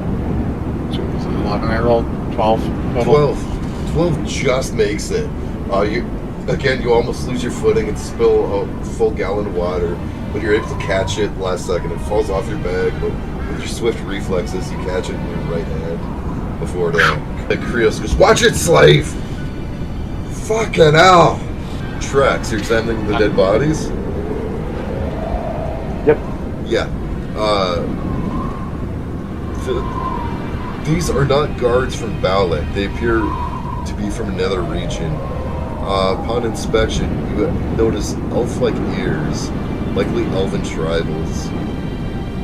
11 I rolled. total? 12 total? 12 just makes it. You almost lose your footing and spill a full gallon of water, but you're able to catch it last second. It falls off your bag, but with your swift reflexes, you catch it in your right hand before the Krios goes, "Watch it, slave!" Fucking hell! Trex, you're examining the dead bodies? Yep. Yeah. These are not guards from Balak. They appear to be from another region. Upon inspection, you notice elf-like ears, likely elven tribals,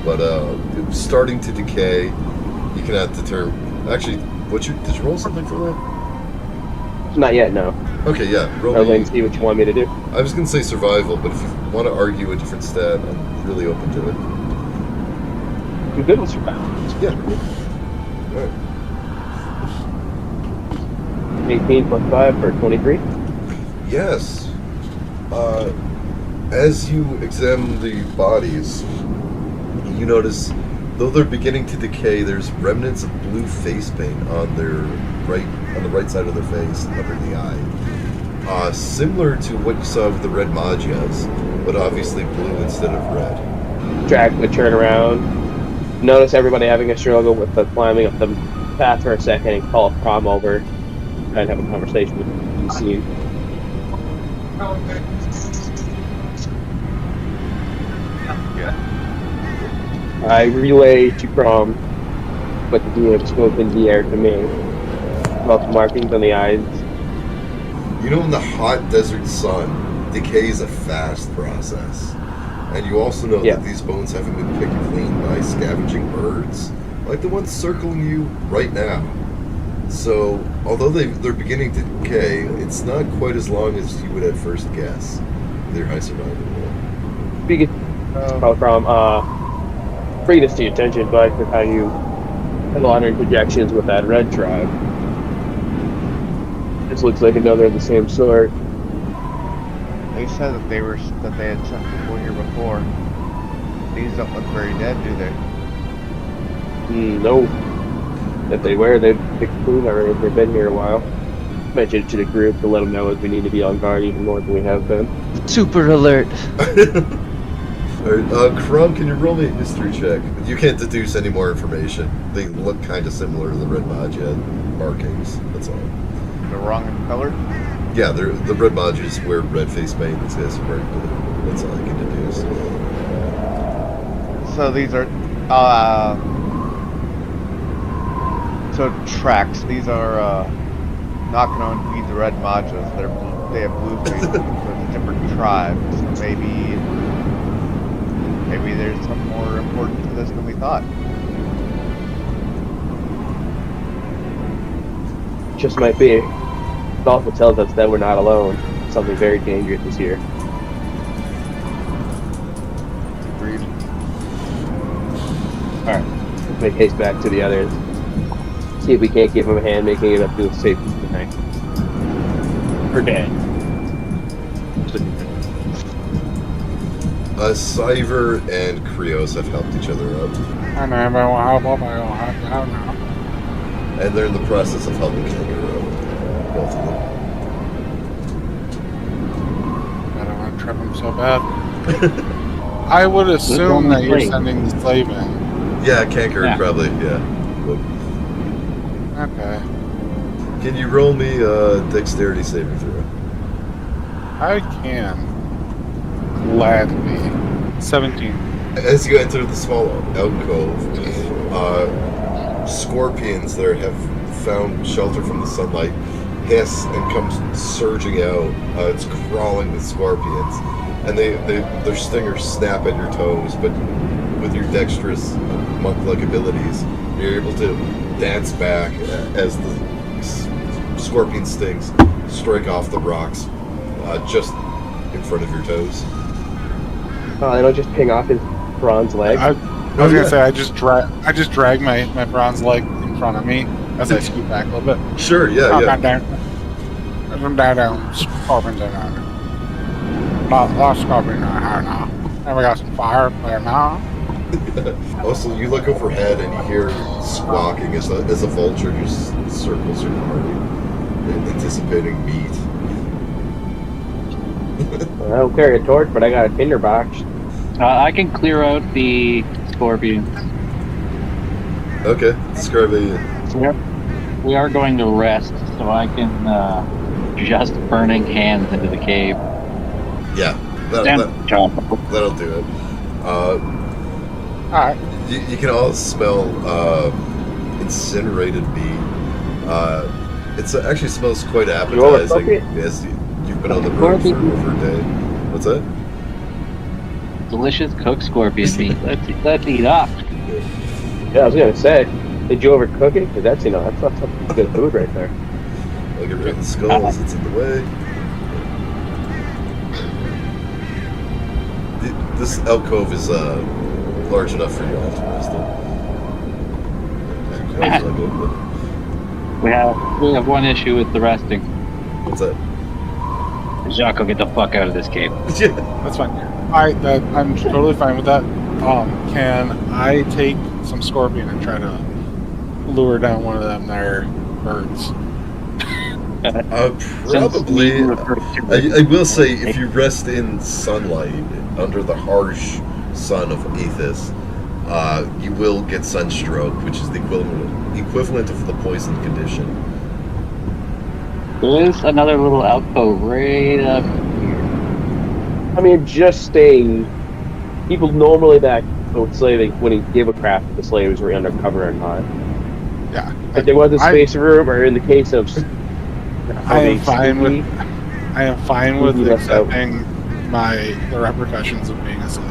but it's starting to decay. You cannot determine. Actually, did you roll something for that? Not yet, no. Okay, yeah. Roll I was me. waiting to see what you want me to do. I was gonna say survival, but if you want to argue a different stat, I'm really open to it. I'm good with survival. Yeah. All right. 18 plus 5 for 23. Yes. As you examine the bodies, you notice, though they're beginning to decay, there's remnants of blue face paint on the right side of their face, under the eye. Similar to what you saw with the red Magyas, but obviously blue instead of red. Drag the turn around. Notice everybody having a struggle with the climbing up the path for a second and call Prom over and have a conversation with the scene. I relay to Prom what the DM spoke in the air to me about the markings on the eyes. You know, in the hot desert sun, decay is a fast process. And you also know that these bones haven't been picked clean by scavenging birds, like the ones circling you right now. So, although they're beginning to decay, it's not quite as long as you would at first guess with your high survival roll. Speaking about Prom, bring this to your attention, but with how you had a lot of interjections with that red tribe. This looks like another of the same sort. They said that they had sent people here before. These don't look very dead, do they? No. If they were, they'd pick food already if they've been here a while. Mention it to the group to let them know that we need to be on guard even more than we have been. Super alert. Alright, Crumb, can you roll me a history check? You can't deduce any more information. They look kind of similar to the red Maggia markings, that's all. They're wrong in color? Yeah, the red Maggias wear red face paint, these guys wear blue. That's all I can deduce. So these are, so tracks. These are not going to be the red Majas. They have blue faces. So it's a different tribe. So maybe there's something more important to this than we thought. Just might be. It also tells us that we're not alone. Something very dangerous is here. Agreed. Alright, let's make haste back to the others. See if we can't give them a hand making it up to a safe tonight. Or dead. Cyver and Krios have helped each other up. I know everybody will help up. I don't have to help now. And they're in the process of helping each other up. Both of them. I don't want to trip them so bad. I would assume that you're sending the slave in. Yeah, Kanker Yeah. probably, yeah. Okay. Can you roll me a dexterity saving throw? I can. Gladly. 17. As you enter the small alcove, scorpions there have found shelter from the sunlight, hiss and come surging out. It's crawling with scorpions, and their stingers snap at your toes, but with your dexterous monk-like abilities, you're able to dance back as the scorpion stings strike off the rocks just in front of your toes. Oh, they don't just ping off his bronze leg. I was gonna say I just drag my bronze leg in front of me as I scoot back a little bit. Sure, yeah, Oh, yeah. Down. Scorpions are down. Lost scorpion are here now. And we got some fire there now. Also, you look overhead and you hear squawking as a vulture just circles your party, anticipating meat. I don't carry a torch, but I got a tinderbox. I can clear out the scorpions. Okay, describe a. We are going to rest, so I can just burning hands into the cave. Yeah, that'll do it. Alright. You can all smell incinerated meat. It actually smells quite appetizing. Yes, you've been on the road for over a day. What's that? Delicious cooked scorpion meat. Let's eat up. Yeah, I was gonna say, did you overcook it? Because that's that's not some good food right there. I'll get rid of the skulls. It's in the way. This alcove is large enough for you all to rest in. We have one issue with the resting. What's that? Jocko, get the fuck out of this cave. That's fine. I'm totally fine with that. Can I take some scorpion and try to lure down one of them there birds? Probably. I will say, if you rest in sunlight under the harsh sun of Aethys, you will get sunstroke, which is the equivalent of the poison condition. There is another little alcove right up here. I mean, just staying. People normally that would say they wouldn't give a crap if the slaves were undercover or not. Yeah. If there was a space room, or in the case of, I am fine with Maybe that's out. accepting the repercussions of being a slave.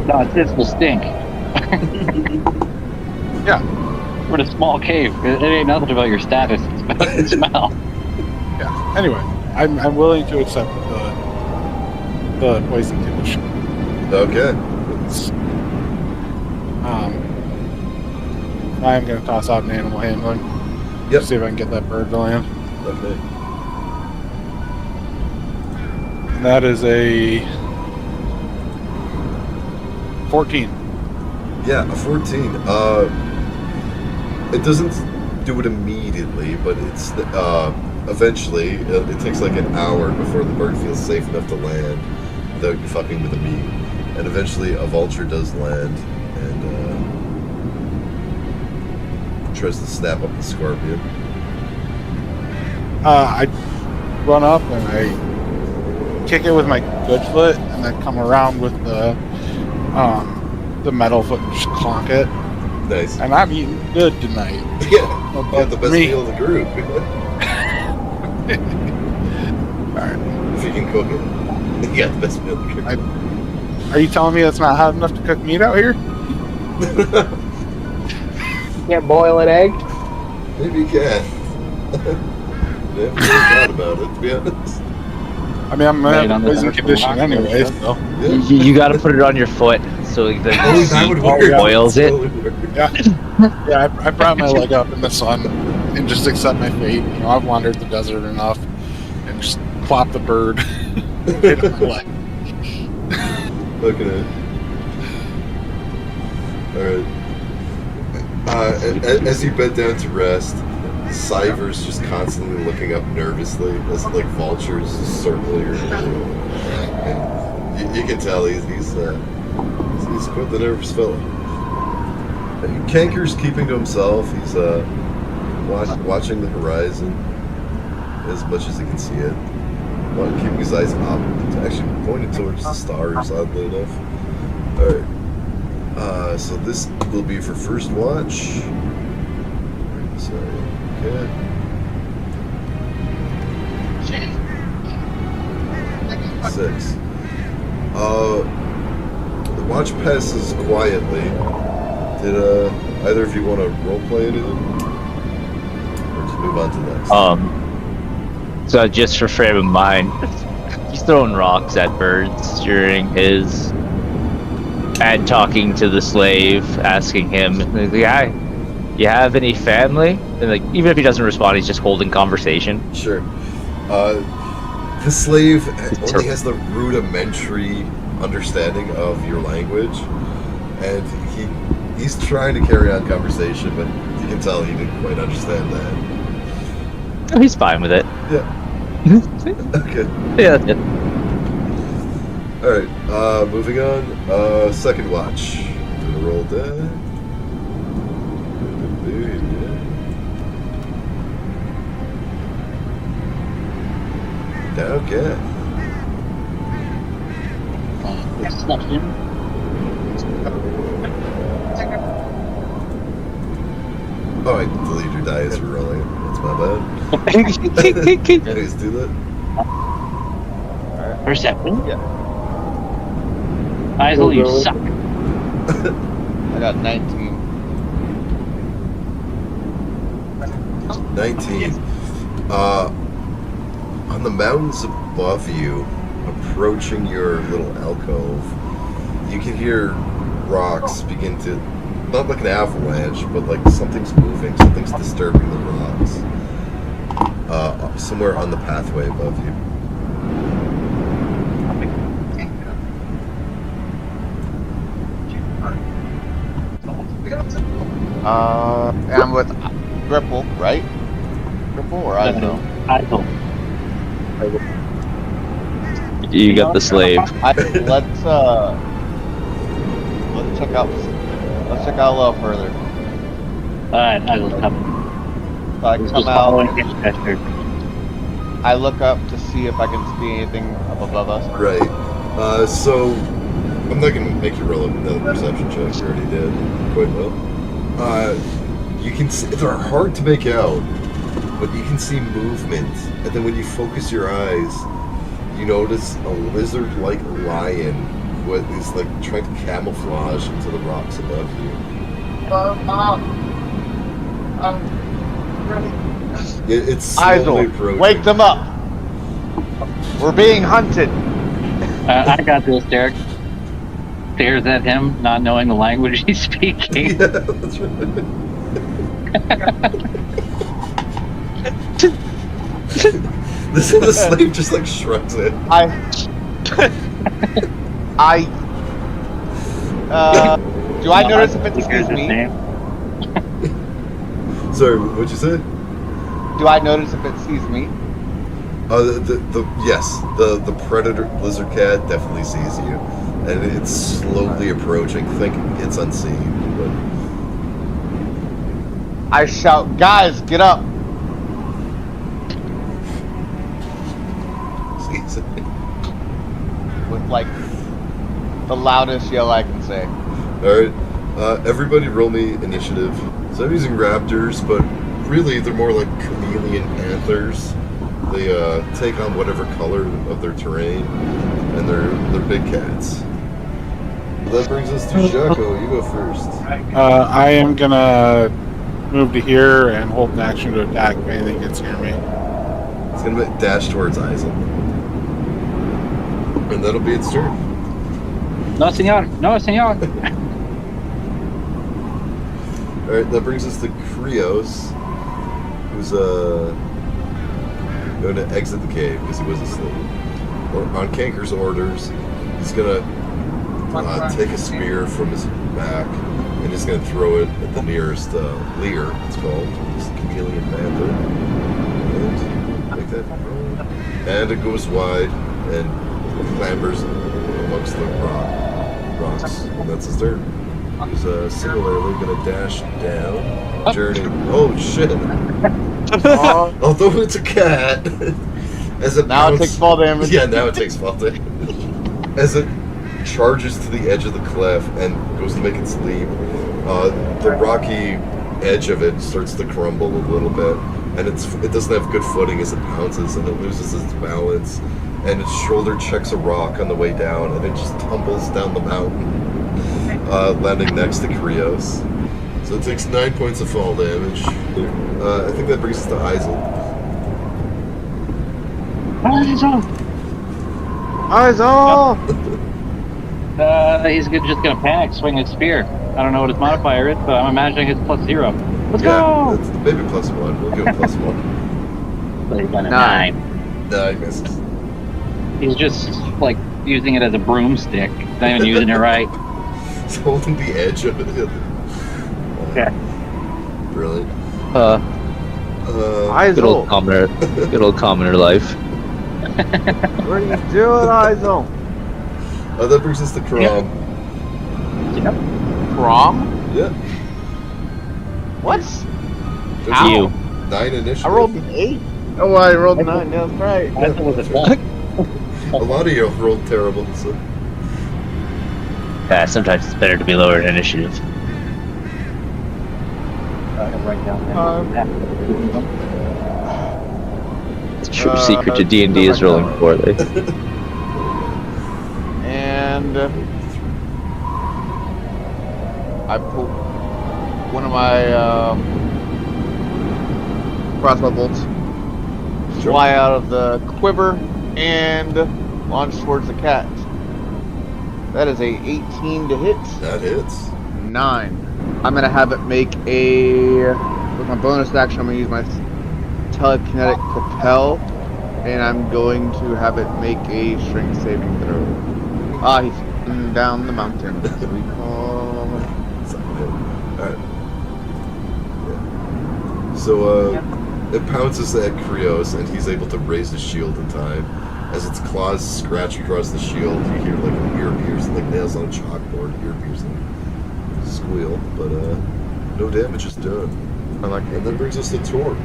No, this will stink. Yeah. We're in a small cave. It ain't nothing about your status. It's about the smell. Yeah. Anyway, I'm willing to accept the poison condition. Okay. I'm going to toss out an animal handling. Yep. See if I can get that bird to land. Okay. And that is a 14. Yeah, a 14. It doesn't do it immediately, but it's eventually. It takes like an hour before the bird feels safe enough to land without you fucking with the meat. And eventually, a vulture does land and tries to snap up the scorpion. I run up and I kick it with my good foot, and then come around with the metal foot and just clonk it. Nice. And I'm eating good tonight. Yeah, you got the best Me. meal of the group. Alright. If you can cook it, you got the best meal of the group. Are you telling me that's not hot enough to cook meat out here? Can't boil an egg. Maybe you can. Never thought about it, to be honest. I mean, I'm Right in a on the poison dark condition rock, anyway, yeah. so. Yeah. You got to put it on your foot so the Oh, that would heat work. boils it. Totally work. Yeah, I brought my leg up in the sun and just accept my fate. You know, I've wandered the desert enough and just plop the bird right on my leg. Okay. Alright. As you bed down to rest, Cyver's just constantly looking up nervously as like vultures circle your room. And you can tell he's quite the nervous fellow. And Kanker's keeping to himself. He's watching the horizon as much as he can see it. Keeping his eyes up, actually pointed towards the stars, oddly enough. Alright. So this will be for first watch. Sorry. Okay. Six. The watch passes quietly. Did either of you want to roleplay anything? Or just move on to next? So just for frame of mind, he's throwing rocks at birds during his and talking to the slave, asking him, like, "Guy, you have any family?" And like, even if he doesn't respond, he's just holding conversation. Sure. The slave only has the rudimentary understanding of your language, and he's trying to carry on conversation, but you can tell he didn't quite understand that. Oh, he's fine with it. Yeah. Okay. Yeah, that's it. Alright, moving on. Second watch. Gonna roll that. Okay. Oh, I deleted your dice for rolling. That's my bad. Anyways, do that. Perception. Yeah. Isel, you suck. I got 19. 19. On the mountains above you, approaching your little alcove, you can hear rocks begin to, not like an avalanche, but like something's moving, something's disturbing the rocks. Somewhere on the pathway above you. I'm with Gripple, right? Gripple or Iso? Isel. You got the slave. Let's check out a little further. Alright, Isel's coming. So I He's come just out. following his gesture. I look up to see if I can see anything up above us. Right. So, I'm not going to make you roll another perception check. You already did quite well. You can see, they're hard to make out, but you can see movement. And then when you focus your eyes, you notice a lizard-like lion who is like trying to camouflage into the rocks above you. It's slowly Iso, approaching. wake them up! We're being hunted! I got this, Derek. Stares at him, not knowing the language he's speaking. Yeah, that's right. The slave just like shrugs it. Do I notice if it Hears sees his me? name. Sorry, what'd you say? Do I notice if it sees me? Yes, the predator lizard cat definitely sees you, and it's slowly approaching, thinking it's unseen. But I shout, guys, get up! sees it. With like the loudest yell I can say. All right, everybody, roll me initiative. So I'm using raptors, but really they're more like chameleon panthers. They take on whatever color of their terrain, and they're big cats. That brings us to Jacko. You go first. I am gonna move to here and hold an action to attack if anything gets near me. It's gonna dash towards Isaac, and that'll be its turn. No, senor. No, senor. All right, that brings us to Krios, who's going to exit the cave because he was asleep. Or on Kanker's orders, he's gonna take a spear from his back and he's gonna throw it at the nearest leer. It's called. It's the chameleon panther. And make that roll. And it goes wide and clambers amongst the rocks, and that's his turn. He's similarly gonna dash down, journey. Oh shit! Although it's a cat, as it Now it mounts- takes fall damage. Yeah, now it takes fall damage. As it charges to the edge of the cliff and goes to make its leap, the rocky edge of it starts to crumble a little bit, and it doesn't have good footing as it bounces, and it loses its balance, and its shoulder checks a rock on the way down, and it just tumbles down the mountain, landing next to Krios. So it takes 9 points of fall damage. I think that brings us to Isaac. Iso! He's just gonna panic, swing his spear. I don't know what his modifier is, but I'm imagining it's +0. Let's go! That's maybe +1. We'll go +1. So he's got a 9. 9. No, he misses. He's just like using it as a broomstick. Not even using it right. He's holding the edge of it. Yeah. Brilliant. Good old commoner. Good old commoner life. What are you doing, Izo? That brings us to Crom. Prom? Yeah. What? There's Ow. You. 9 initiative. I rolled an 8. Oh, I rolled 9. Yeah, that's right. I thought it was a That's A lot of you rolled terrible, so. Yeah, sometimes it's better to be lower in initiative. Right down The true secret to D&D is rolling poorly. And I pull one of my crossbow bolts, fly out of the quiver, and launch towards the cat. That is a 18 to hit. That hits. 9. I'm gonna have it make a, with my bonus action, I'm gonna use my telekinetic propel, and I'm going to have it make a strength saving throw. Ah, he's falling down the mountain. As we call. Alright. Yeah. So, it pounces at Krios, and he's able to raise his shield in time. As its claws scratch across the shield, you hear like an ear piercing, like nails on a chalkboard, ear piercing squeal, but no damage is done. I like And that brings us to Torque.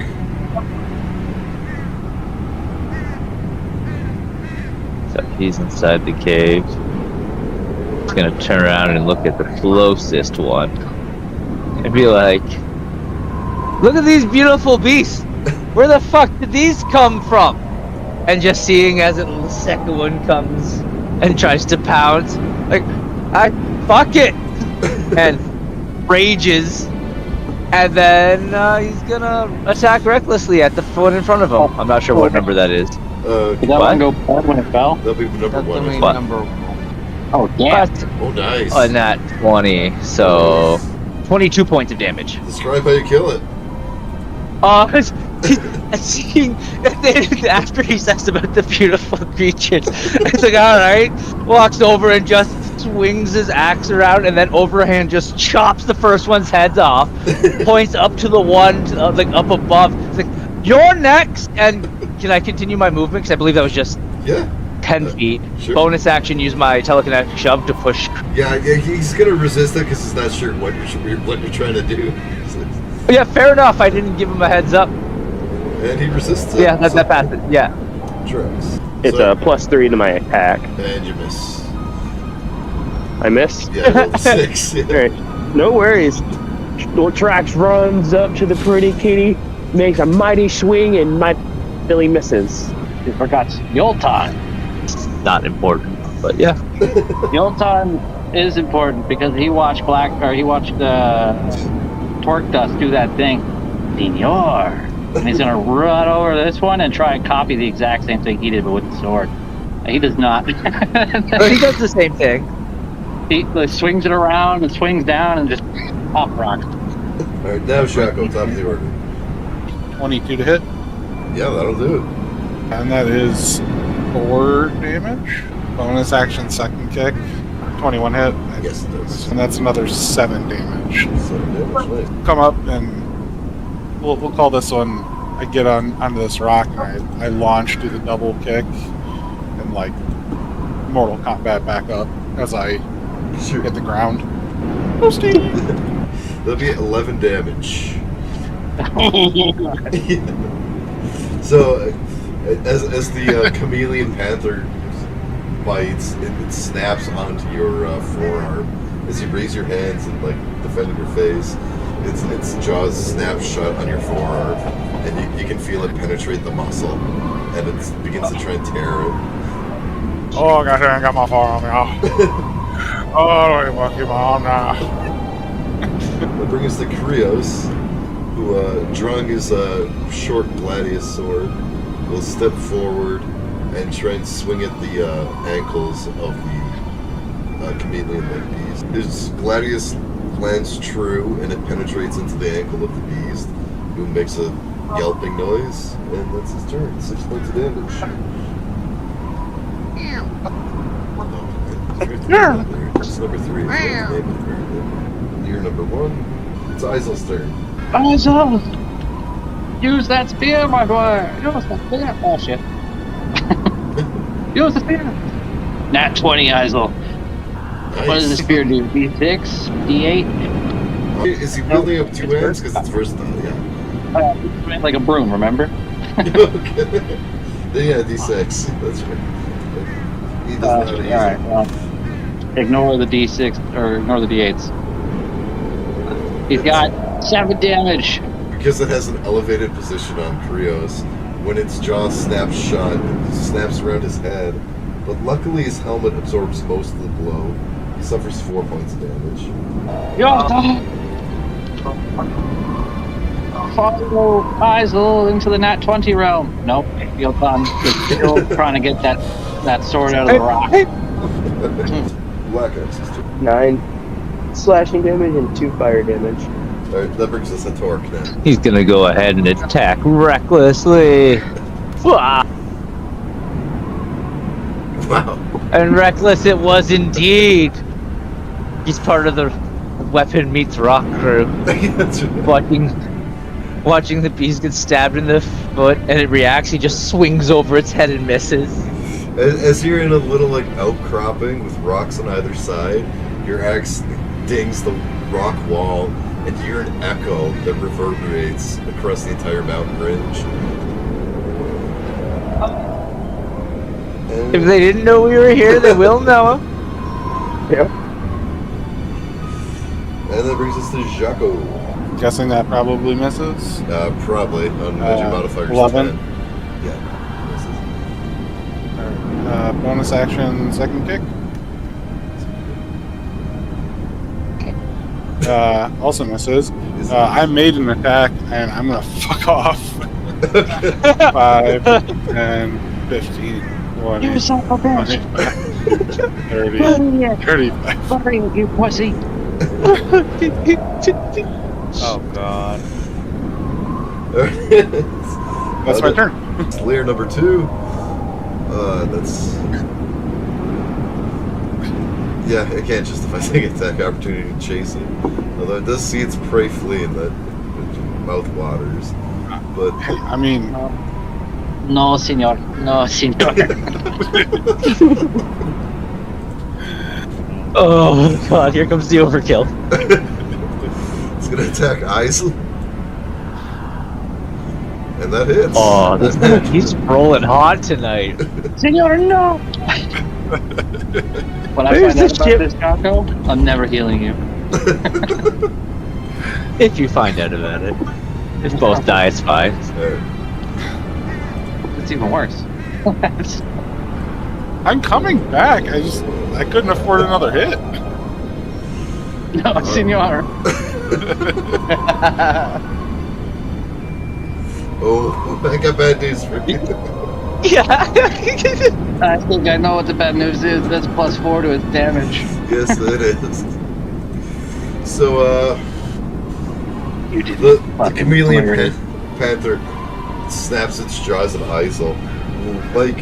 So he's inside the cave. He's gonna turn around and look at the closest one. And be like, look at these beautiful beasts! Where the fuck did these come from? And just seeing as the second one comes and tries to pounce, like, fuck it! And rages. And then he's gonna attack recklessly at the one in front of him. I'm not sure what number that is. Did that one go bad when it fell? That'll be number That's one. the main What? number. Oh, damn. But Oh, nice. on that 20, so 22 points of damage. Describe how you kill it. Seeing after he says about the beautiful creatures, it's like, all right, walks over and just swings his axe around, and then overhand just chops the first one's heads off, points up to the one like up above. It's like, you're next. And can I continue my movement? Because I believe that was just Yeah. 10 feet. Sure. Bonus action, use my telekinetic shove to push. Yeah, he's gonna resist it because he's not sure what you're trying to do. Yeah, fair enough. I didn't give him a heads up. And he resists it. Yeah, that passed it. Yeah. Tracks. It's So- a +3 to my attack. And you miss. I missed. Yeah, I rolled a 6. Yeah. Alright, no worries. Trax runs up to the pretty kitty, makes a mighty swing, and my Billy misses. You forgot Yoltan. Not important, but yeah. Yoltan is important because he watched Torque Dust do that thing. Senor. And he's gonna run over this one and try and copy the exact same thing he did, but with the sword. He does not. He does the same thing. He like, swings it around and swings down and just pop rocks. Alright, now Shaco, top of the order. 22 to hit, Yeah, that'll do it. and that is 4 damage. Bonus action, second kick, 21 hit, Yes, it does. and that's another 7 damage. 7 damage, nice. Come up and we'll call this one. I get onto this rock and I launch, do the double kick, and like Mortal Kombat back up as I Sure. hit the ground. That'll be 11 damage. So, as the chameleon panther bites, it snaps onto your forearm. As you raise your hands and like defending your face, its jaws snap shut on your forearm, and you can feel it penetrate the muscle, and it begins to try and tear it. Oh gosh, I got my forearm now. Oh, wait, walk him on now. That brings us to Krios, who, drawing his short gladius sword, will step forward and try and swing at the ankles of the chameleon-like beast. His gladius lands true, and it penetrates into the ankle of the beast, who makes a yelping noise, and that's his turn. 6 points of damage. Yeah. It's number 3. It's Year number 1. It's Isel's turn. Isel! Use that spear, my boy! Use the spear! Oh, shit. Use the spear! Nat 20, Isel. What does the spear do? D6? D8? Is he wielding up 2 hands? Because it's versatile, yeah. Like a broom, remember? Okay. Yeah, D6. That's right. He does not use it. Alright, well, ignore the D6, or ignore the D8s. He's got 7 damage. Because it has an elevated position on Krios. When its jaw snaps shut, it snaps around his head. But luckily his helmet absorbs most of the blow. He suffers 4 points of damage. Yo, follow Isel into the Nat 20 realm. Nope, you're done. You're still trying to get that sword out of the rock. Black Axe's turn. 9 slashing damage and 2 fire damage. Alright, that brings us to Torque now. He's gonna go ahead and attack recklessly. Wah! Wow. And reckless it was indeed. He's part of the Weapon Meets Rock crew. That's right. Watching the beast get stabbed in the foot, and it reacts. He just swings over its head and misses. As you're in a little like outcropping with rocks on either side, your axe dings the rock wall, and you hear an echo that reverberates across the entire mountain range. And If they didn't know we were here, they will know. Yep. And that brings us to Jaco. Guessing that probably misses. Probably on magic modifiers. 11. 10. Yeah. Bonus action, second kick. Also misses. I made an attack, and I'm gonna fuck off. 5, 10, 15, 20, You son of a bitch! 30, 35. Sorry, you pussy! Oh god. That's my turn. It's Lear number 2. That's. Yeah, it can't justify taking attack opportunity to chase it. Although it does see its prey flee and the mouth waters. But. I mean, No, senor. No, senor. Oh god, here comes the overkill. It's gonna attack Isel. And that hits. Oh, he's rolling hot tonight. Senor, no! When I Where's find out this about chip? this, Jocko, I'm never healing you. If you find out about it. If both die, it's fine. Alright. It's even worse. I'm coming back. I couldn't afford another hit. No, senor. Oh, I got bad news for you. Yeah. I think I know what the bad news is. That's +4 to its damage. Yes, it is. So, You did the fucking chameleon murder. panther snaps its jaws at Isel. Like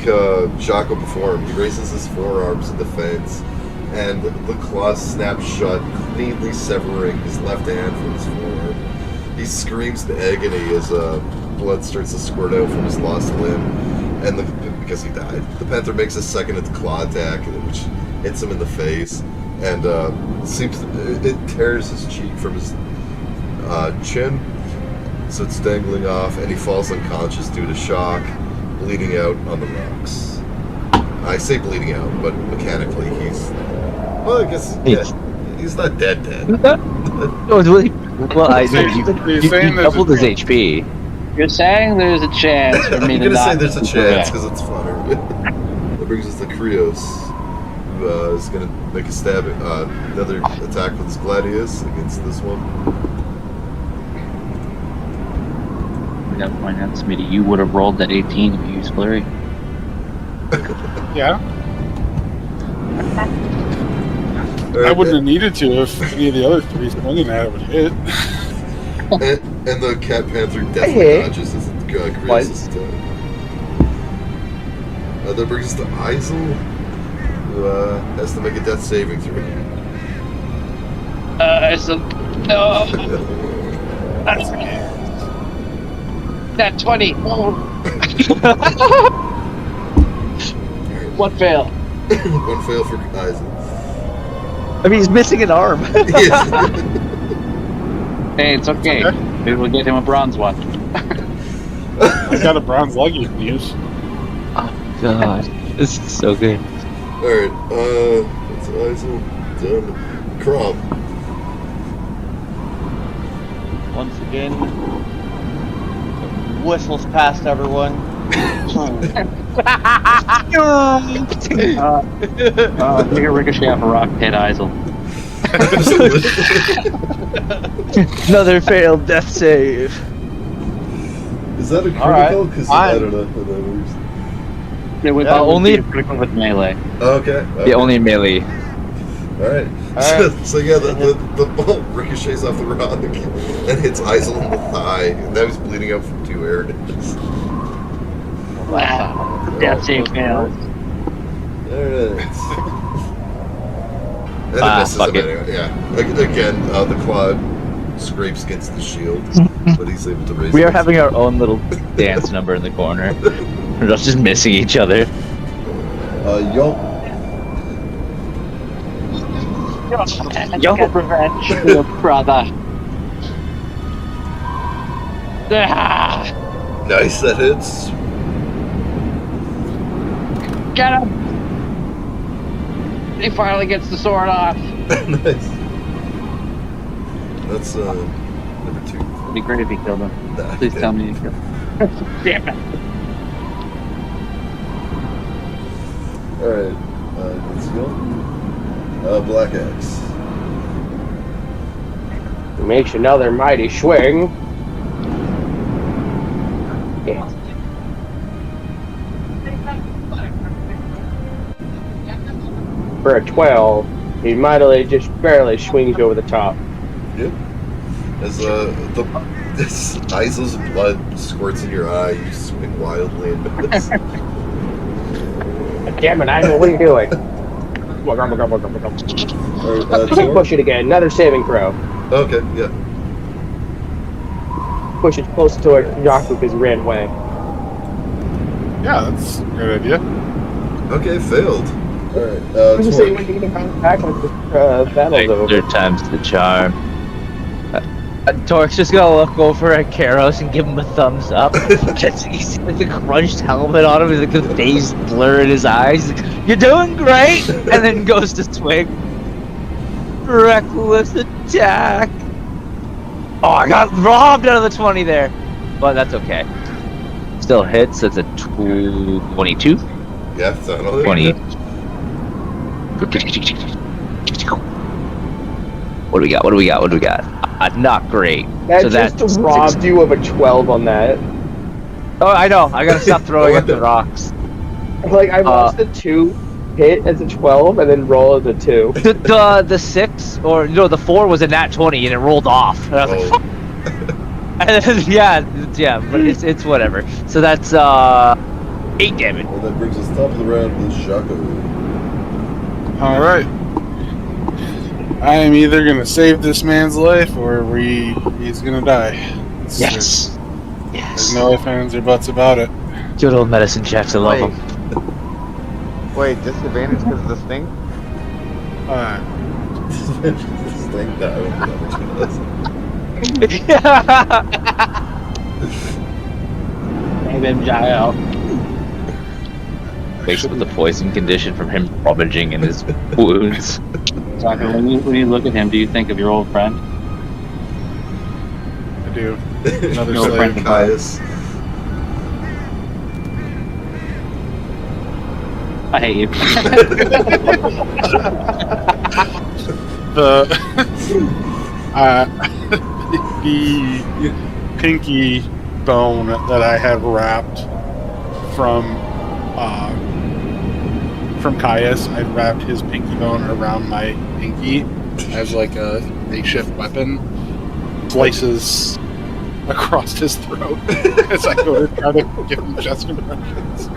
Jaco before him, he raises his forearms in defense, and the claws snap shut, cleanly severing his left hand from his forearm. He screams in agony as blood starts to squirt out from his lost limb, and because he died. The panther makes a second claw attack, which hits him in the face, and it tears his cheek from his chin, so it's dangling off, and he falls unconscious due to shock, bleeding out on the rocks. I say bleeding out, but mechanically well, I guess he's not dead. Well, You're saying he there's doubled a his chance. HP. You're saying there's a chance for me I'm to gonna say not. there's a chance because it's funner. That brings us to Krios, who is gonna make a stab at another attack with his gladius against this one. We gotta point out, Smitty, you would have rolled that 18 if you used flurry. Yeah. All I right, wouldn't have needed to if any of the other 3 swinging at it would hit. and the cat panther definitely Hey. dodges as Krios' attack. That brings us to Isel. has to make a death saving throw. No. That 20. Oh. What fail? One fail for Isaac. I mean, he's missing an arm. Yes. Hey, it's okay. Maybe we'll get him a bronze one. I got a bronze leg you can use. God, this is so good. Alright, that's Isaac done. Crom. Once again, whistles past everyone. Make a ricochet off a rock, hit Isel. Another failed death save. Is that a All right, critical? Because I fine. don't know how that works. It would Yeah, only only- be critical with melee. Okay. Yeah, only melee. Alright. Alright. So yeah, the ball ricochets off the rock and hits Isel in the thigh. And now he's bleeding out from 2 areas. Wow. Death save fails. Alright. And it Ah, misses fuck him it. anyway. Yeah. Like, again, the claw scrapes against the shield, but he's able to raise We it. are having our own little dance number in the corner. We're just missing each other. Yelp. Get revenge, little brother. Ah, Nice, that hits. get him! He finally gets the sword off. Nice. That's, number 2. It'd be great if he killed him. Nah, Please okay. tell me you killed him. Damn it. Alright, let's go. Black Axe. Makes another mighty swing. Yeah. For a 12, he mightily just barely swings over the top. Yep. As this Isel's blood squirts in your eye, you swing wildly and miss. Damn it, Isaac, what are you doing? Alright, Push it again, another saving throw. Okay, yeah. Push it close to it, Yaku because he ran away. Yeah, that's a great idea. Okay, failed. Alright, I was just saying, when Torque. you can bounce back like the battle's over. Third time's the charm. Torque's just gonna look over at Karos and give him a thumbs up. He's like the crunched helmet on him, he's like the dazed blur in his eyes. He's like, "You're doing great!" And then goes to swing. Reckless attack. Oh, I got robbed out of the 20 there. But that's okay. Still hits, that's a 22. Yeah, it's another 20. What do we got? What do we got? What do we got? Not great. That So just that's robbed you of a 12 on that. Oh, I know. I gotta stop throwing at the rocks. Like, I watched the 2 hit as a 12 and then roll as a 2. The 6 or no, the 4 was a nat 20 and it rolled off. And I was like, Oh. and then, yeah, but it's whatever. So that's 8 damage. And that brings us top of the round with Shaco. Alright. I am either going to save this man's life or he's going to die. Yes. There's no ifs, ands, or buts about it. Good old medicine checks. I love them. Wait, disadvantage because of this thing? Alright. This thing, no, I don't know how much it does. Make him die out. Wakes up with the poison condition from him rummaging in his wounds. Tucker, when you look at him, do you think of your old friend? I do. Another No slave. friend. Caius. I hate you. The the pinky bone that I have wrapped from Caius, I wrapped his pinky bone around my pinky as like a makeshift weapon. Slices across his throat as I go to try to give him chest compressions.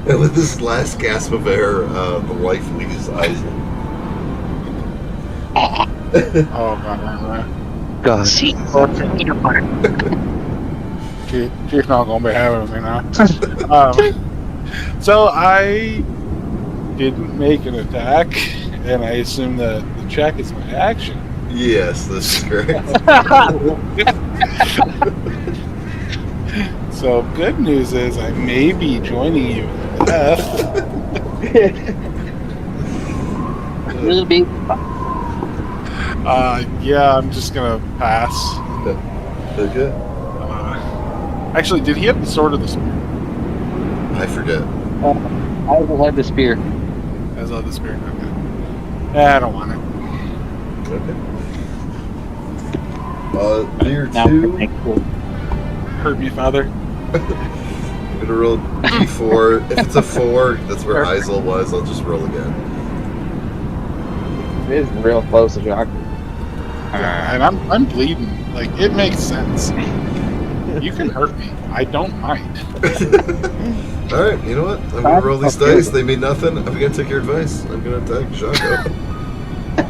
And with this last gasp of air, the life leaves Isaac. Oh god, God. she's not gonna be having me now. So I didn't make an attack, and I assume that the check is my action. Yes, this is correct. So good news is I may be joining you in death. Will be. Yeah, I'm just gonna pass. Okay. Actually, did he have the sword or the spear? I forget. I will have the spear. As of the spear. Okay. Yeah, I don't want it. Okay. Lear Now 2. Hurt me, father. I'm gonna roll D4. If it's a 4, that's where Isel was. I'll just roll again. It is real close to Jock. Yeah, and I'm bleeding. Like, it makes sense. You can hurt me. I don't mind. Alright, you know what? I'm gonna roll these dice. They mean nothing. I'm gonna take your advice. I'm gonna attack Jocko.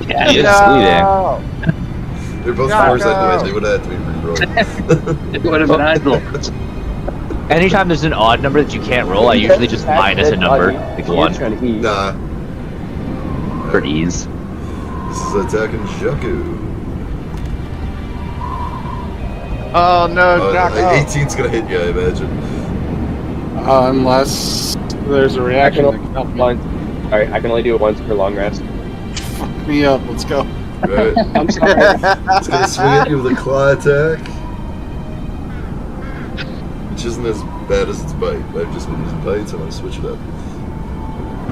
Yeah, Yeah, They're both Jocko! 4s anyway. They would have to be re-rolled. it would have been idle. Anytime there's an odd number that you can't roll, I usually just minus a number, like one, Trying to eat. Nah. for ease. This is attacking Jocko. Oh no, Jocko. 18's gonna hit you, I imagine. Unless there's a I reaction can that can help me. only, alright, I can only do it once per long rest. Fuck me up. Let's go. Right. I'm sorry. It's gonna swing at you with a claw attack. Which isn't as bad as its bite. I've just been using bites, I'm gonna switch it up.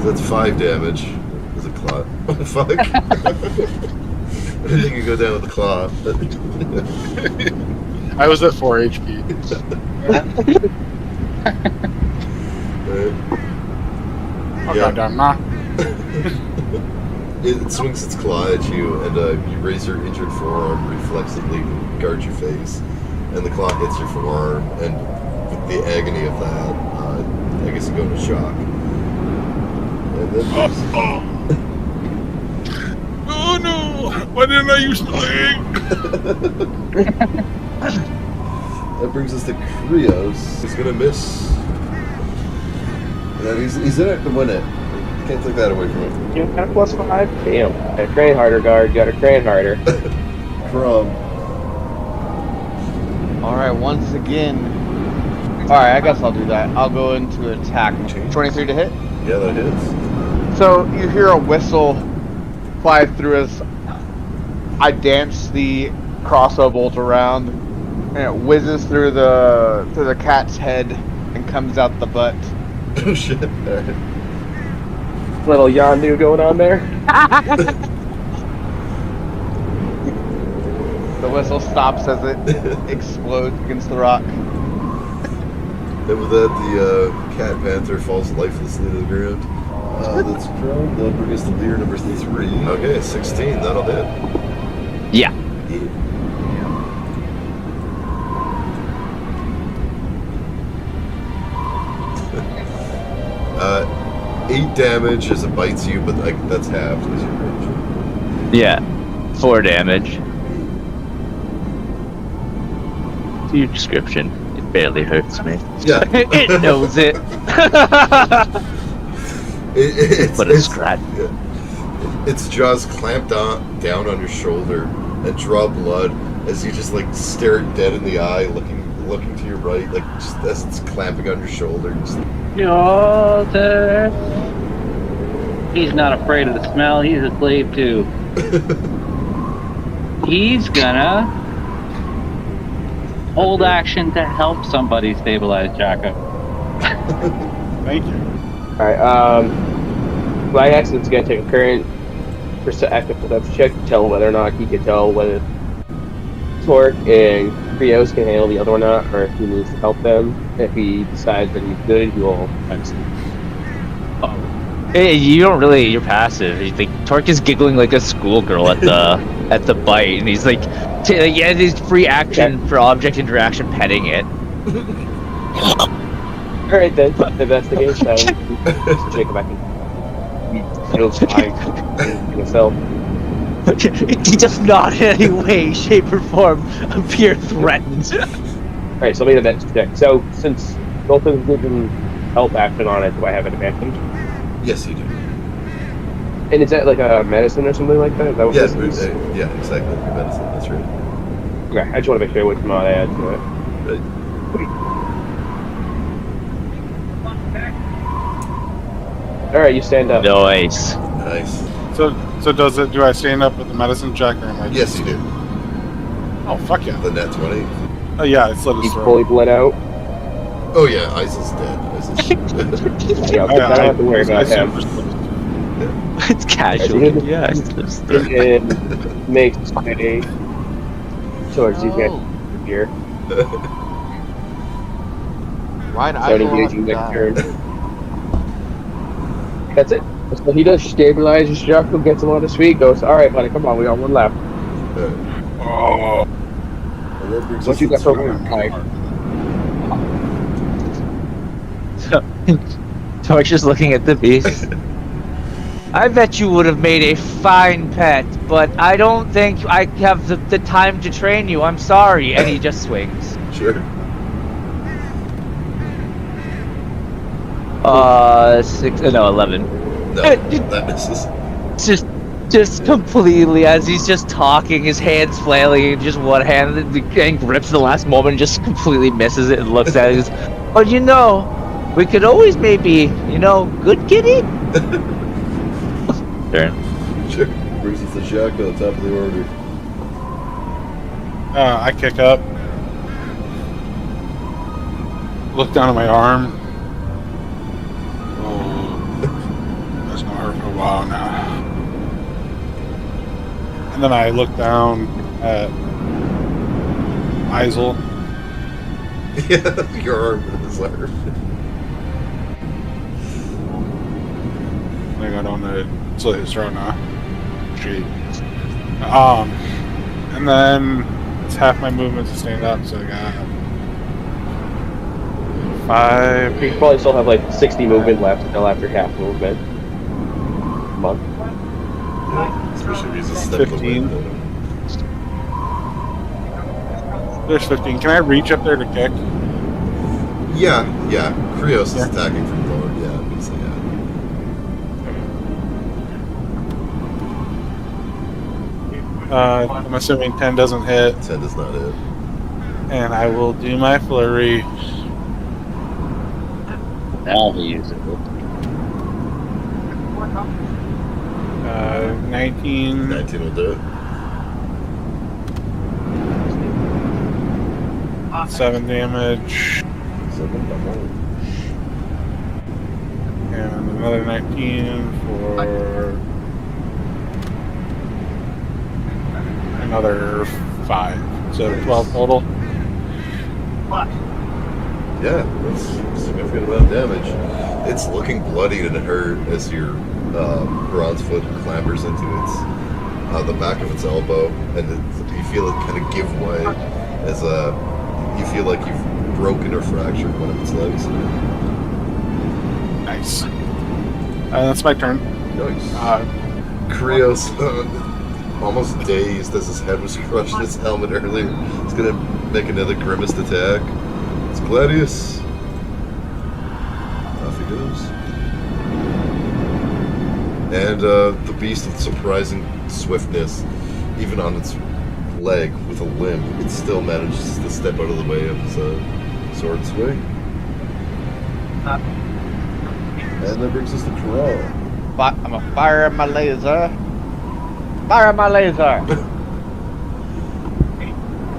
So that's 5 damage. There's a claw. Oh, fuck. I didn't think you'd go down with the claw. I was at 4 HP. Right. Oh, Yeah. goddamn, nah. It swings its claw at you, and you raise your injured forearm reflexively to guard your face. And the claw hits your forearm, and with the agony of that, I guess you go into shock. And then Oh no! Why didn't I use the leg? that brings us to Krios. He's gonna miss. And he's in it to win it. Can't take that away from him. You got a +5? Damn. Got a crane harder guard, got a crane harder. Crumb. Alright, once again. Alright, I guess I'll do that. I'll go into attack. 23 to hit. Yeah, that hits. So you hear a whistle fly through as I dance the crossbow bolt around, and it whizzes through the cat's head and comes out the butt. Oh shit. Alright. Little Yondu going on there. The whistle stops as it explodes against the rock. And with that, the cat panther falls lifelessly to the ground. That's Crumb. That'll bring us to Lear number 3. Okay, 16. That'll hit. Yeah. Uh, 8 damage as it bites you, but that's halved as your range. Yeah. 4 damage. To your description, it barely hurts me. Yeah. It knows it. It's But a scratch. Yeah. Its jaws clamp down on your shoulder and draw blood as you just like stare it dead in the eye, looking to your right, like just as it's clamping on your shoulder. Just... Joseph. He's not afraid of the smell. He's a slave too. He's gonna hold action to help somebody stabilize Jocko. Thank you. Alright, Black Accident's gonna take a current active perception check to tell whether or not he can tell whether Torque and Krios can handle the other or not, or if he needs to help them. If he decides that he's good, he will exit. Hey, you don't really. You're passive. You think Torque is giggling like a schoolgirl at the bite, and he's like, yeah, this free action for object interaction, petting it. Alright then, if that's the case, Jacob, I can it'll fine myself. He does not in any way, shape, or form appear threatened. Alright, so let me do that check. So, since Dolphin's given help action on it, do I have an advantage? Yes, you do. And is that like a medicine or something like that? Is that what Yeah, this is? yeah, exactly. Medicine, that's right. Okay, I just want to make sure which mod I add to it. Right. Alright, you stand up. Nice. Nice. So do I stand up with the medicine check or am I? Yes, you do. Oh fuck yeah! The net 20. Oh yeah, I slit his He's throat. fully bled out. Oh yeah, Isil's dead. Isil's Yeah, I don't have to worry about him. It's casual. Yeah. And makes a towards these guys here. Right, I Starting engaging next turn. That's it. So he does stabilize his Jaco, gets him on his feet, goes, alright buddy, come on, we got one left. Oh. And that brings What us you got for to- one, Mike? Torch just looking at the beast. I bet you would have made a fine pet, but I don't think I have the time to train you. I'm sorry. And he just swings. Sure. 11. No, that misses. Just completely, as he's just talking, his hands flailing, and just one hand and grips the last moment, just completely misses it and looks at it and goes, but we could always maybe, good kitty? Turn. Sure. Brings us to Jaco, top of the order. I kick up. Look down at my arm. Oh, that's not hurt for a while now. And then I look down at Isel. Yeah, your arm is there. I got on the slit his throat now. Gee. And then it's half my movement to stand up, so I got 5. You probably still have like 60 movement left until after half movement. Come on. Yeah, especially if he's a step 15. away. There's 15. Can I reach up there to kick? Yeah. Krios is Yeah. attacking from lower. Yeah, I'm gonna say yeah. I'm assuming 10 doesn't hit, 10 does not hit. and I will do my flurry. Now he uses it. 19. 19 will do it. 7 damage, 7 double. and another 19 for another 5. So 12 total. Yeah, that's a significant amount of damage. It's looking bloodied and hurt as your bronze foot clambers into its the back of its elbow, and you feel it kind of give way as you feel like you've broken or fractured one of its legs. Nice. That's my turn. Nice. Uh, Krios, almost dazed as his head was crushed in his helmet earlier, is gonna make another grimaced attack. It's Gladius. Off he goes. And the beast with surprising swiftness, even on its leg with a limp, it still manages to step out of the way of his sword swing. And that brings us to Corral. I'm gonna fire my laser. Fire my laser.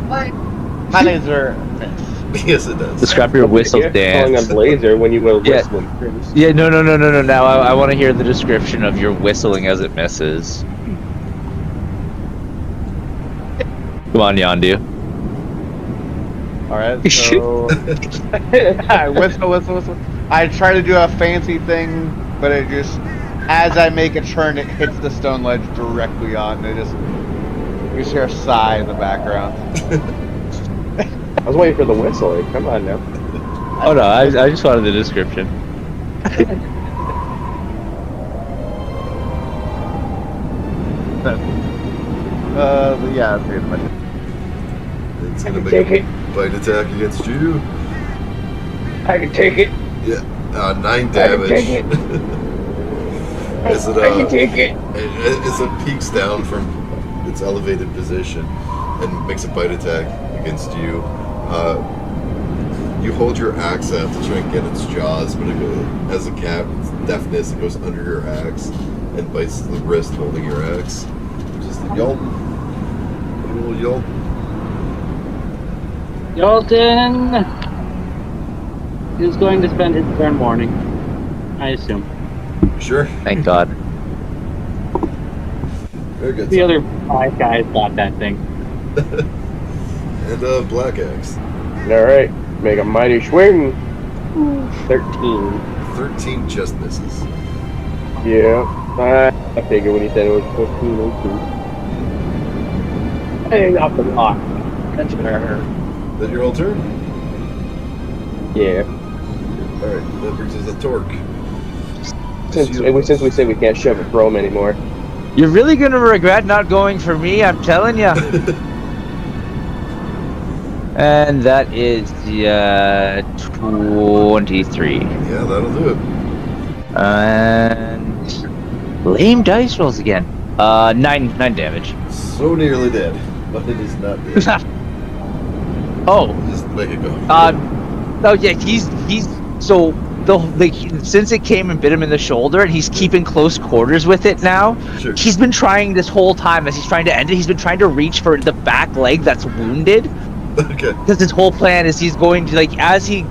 My laser miss. Yes, it does. Describe your whistle You're calling dance. on Blazer when you were Yeah. whistling. Yeah, no. Now I want to hear the description of your whistling as it misses. Come on, Yondu. Alright, so I whistle. I try to do a fancy thing, but it just, as I make a turn, it hits the stone ledge directly on. You just hear a sigh in the background. I was waiting for the whistle. Like, come on now. Oh no, I just wanted the description. But yeah, pretty much. It's I gonna can make take a it. bite attack against you. I can take it. Yeah, 9 I can damage. take it. As it, I can take it. as it peeks down from its elevated position and makes a bite attack against you. You hold your axe out to try and get its jaws, but as a cat with deafness, it goes under your axe and bites the wrist holding your axe. Just a yelp. A little yelp. Yolton is going to spend his turn mourning, I assume. Sure. Thank God. Very good. The other 5 guys got that thing. And Black Axe. All right, make a mighty swing. 13. 13 just misses. Yeah, I figured when he said it was 14 or 2. Hey, off the block. That's gonna hurt. Is that your whole turn? Yeah. Alright, that brings us to Torque. Since we said we can't shove and throw him anymore. You're really gonna regret not going for me, I'm telling you. And that is 23. Yeah, that'll do it. And lame dice rolls again. 9 damage. So nearly dead, but it is not dead. Oh, Just make it go. oh yeah, he's so since it came and bit him in the shoulder, and he's keeping close quarters with it now. Sure. He's been trying this whole time as he's trying to end it. He's been trying to reach for the back leg that's wounded. Okay. Because his whole plan is he's going to, like, as he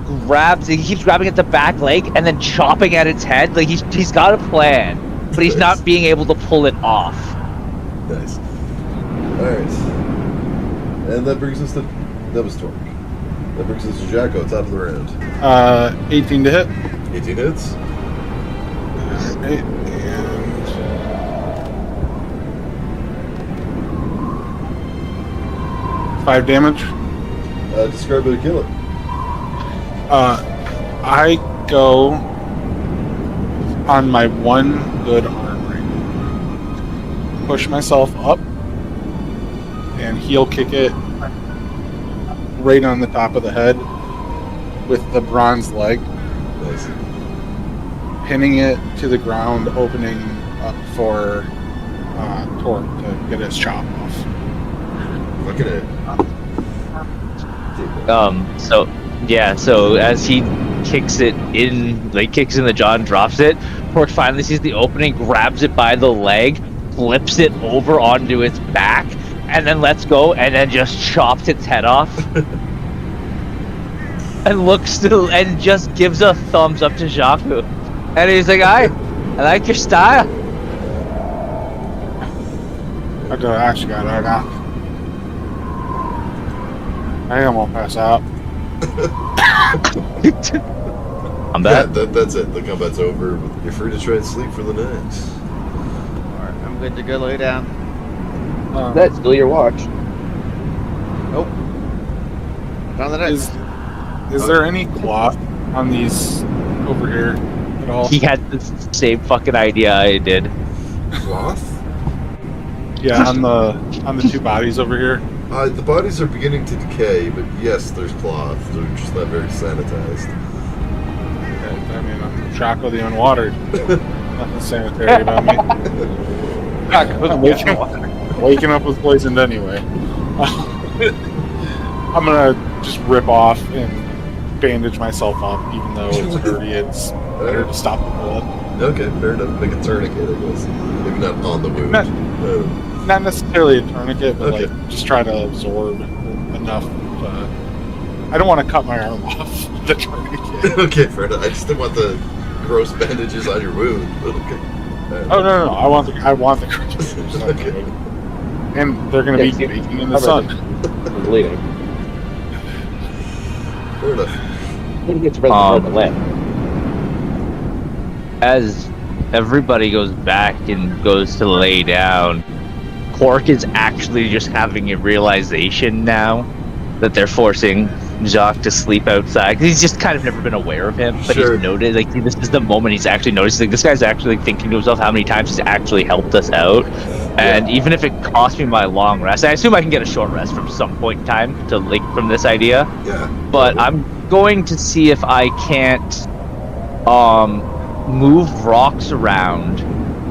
keeps grabbing at the back leg and then chopping at its head. Like, he's got a plan, but he's not being able to pull it off. Nice. Alright. And that brings us to... That was Torque. That brings us to Jacko, top of the round. 18 to hit. 18 hits. Alright, and 5 damage. Describe it to kill it. I go on my one good arm right. Push myself up and heel kick it right on the top of the head with the bronze leg, Nice. pinning it to the ground, opening up for Torque to get his chop off. Fucking it. So as he kicks in the jaw and drops it, Torque finally sees the opening, grabs it by the leg, flips it over onto its back, and then lets go, and then just chops its head off. And looks and just gives a thumbs up to Jaku. And he's like, I like your style. I actually got it right now. I think I'm gonna pass out. I'm Yeah, back. that's it. The combat's over. You're free to try and sleep for the night. Alright, I'm good to go lay down. That's still your watch. Nope. Found the next. Is there any cloth on these over here at all? He had the same fucking idea I did. Cloth? Yeah, on the 2 bodies over here. The bodies are beginning to decay, but yes, there's cloth. They're just not very sanitized. I mean, I'm Chaco the Unwatered. Nothing sanitary about me. I'm waking up with poisoned anyway. I'm gonna just rip off and bandage myself up, even though it's dirty. It's better to stop the blood. Okay, fair enough. Make a tourniquet, I guess. Maybe not on the wound. Not necessarily a tourniquet, but Okay. like just try to absorb enough. I don't want to cut my arm off the tourniquet. Okay, fair enough. I just didn't want the gross bandages on your wound. But okay. Oh no! I want the crutches. Okay. And they're gonna be Yeah, baking in the sun. I'm bleeding. Fair enough. He gets rid of the left. As everybody goes back and goes to lay down, Quark is actually just having a realization now that they're forcing Jacques to sleep outside. 'Cause he's just kind of never been aware of him, but Sure. he's noticed. Like this is the moment he's actually noticing. This guy's actually thinking to himself how many times he's actually helped us out. And even if it costs me my long rest, I assume I can get a short rest from some point in time to like from this idea. Yeah. But I'm going to see if I can't move rocks around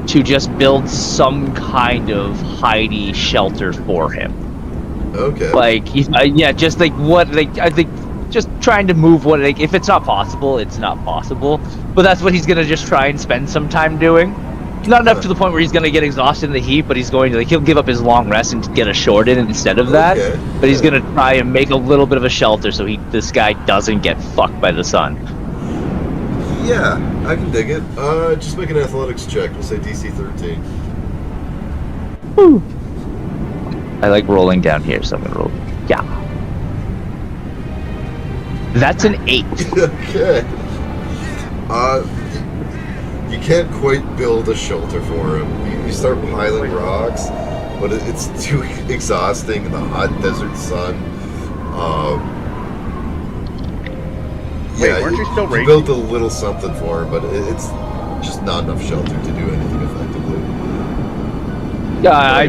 to just build some kind of hidey shelter for him. Okay. Like, yeah, just like what, like I think, just trying to move what, like if it's not possible, it's not possible. But that's what he's gonna just try and spend some time doing. Not enough to the point where he's gonna get exhausted in the heat, but he's going to like he'll give up his long rest and get a short in instead of that. Okay. But he's gonna try and make a little bit of a shelter so this guy doesn't get fucked by the sun. Yeah, I can dig it. Just make an athletics check. We'll say DC 13. I like rolling down here, so I'm gonna roll. Yeah. That's an 8. Okay. You can't quite build a shelter for him. You start piling rocks, but it's too exhausting in the hot desert sun. Yeah, weren't you still you raging? built a little something for him, but it's just not enough shelter to do anything effectively. Yeah,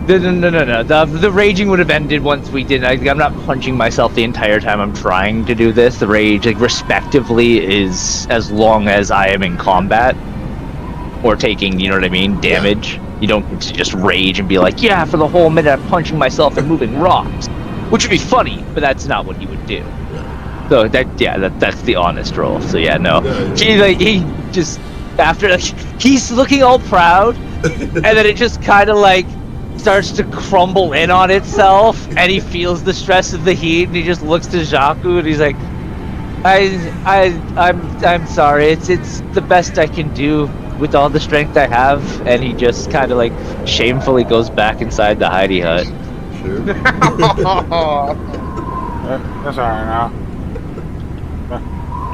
No. The raging would have ended once we did. I'm not punching myself the entire time I'm trying to do this. The rage, like, respectively, is as long as I am in combat or taking, you know what I mean, damage. You don't get to just rage and be like, yeah, for the whole minute I'm punching myself and moving rocks, which would be funny, but that's not what he would do. So that's the honest roll. So yeah, no. He just after like, he's looking all proud, and then it just kind of like starts to crumble in on itself, and he feels the stress of the heat, and he just looks to Jacques, and he's like, I'm sorry. It's the best I can do with all the strength I have, and he just kind of like shamefully goes back inside the hidey hut. Sure. That's alright now.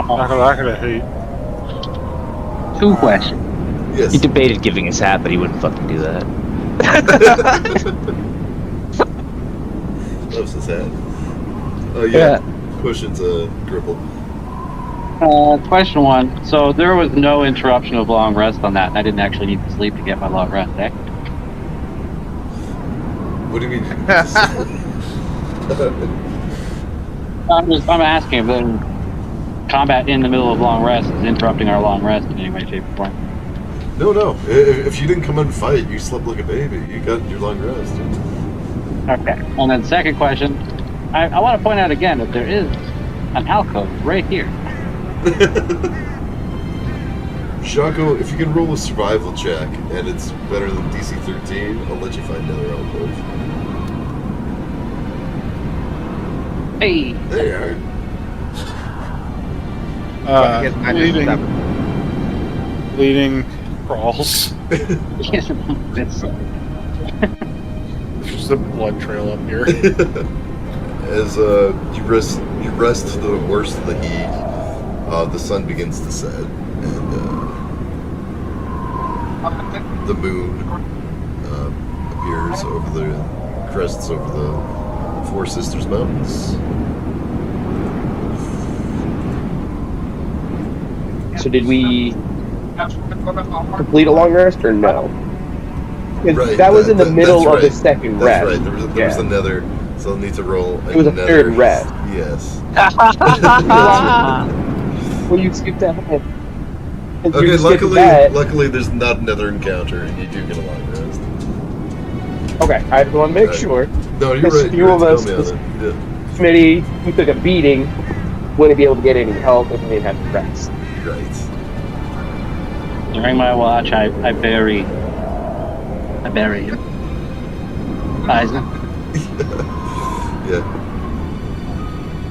Not gonna hate. 2 questions. Yes. He debated giving his hat, but he wouldn't fucking do that. Loves his hat. Oh yeah. Push into Gripple. Question 1. So there was no interruption of long rest on that, and I didn't actually need to sleep to get my long rest, eh? What do you mean? I'm asking if then combat in the middle of long rest is interrupting our long rest in any way, shape, or form. No. If you didn't come out and fight, you slept like a baby. You got your long rest. Okay. And then second question, I want to point out again that there is an alcove right here. Shaco, if you can roll a survival check and it's better than DC 13, I'll let you find another alcove. Hey. There you are. Bleeding crawls. Yes, it's There's just a blood trail up here. As you rest the worst of the heat, the sun begins to set, and the moon appears over the crests over the Four Sisters Mountains. So did we complete a long rest or no? 'Cause Right, that was in the middle that's of the right. second That's rest. right. There was another, so I'll need to roll. It was a third rest. Yes. Well, you skipped that one. And you Okay. skipped that. Luckily, there's not another encounter, and you do get a long rest. Okay, I just want to make Right. sure. No, you're There's right. few You're of right. us Tell me on just- it. Yeah. Smitty, who took a beating, wouldn't be able to get any help if they had to rest. Right. during my watch. I bury him. Eisen. Yeah.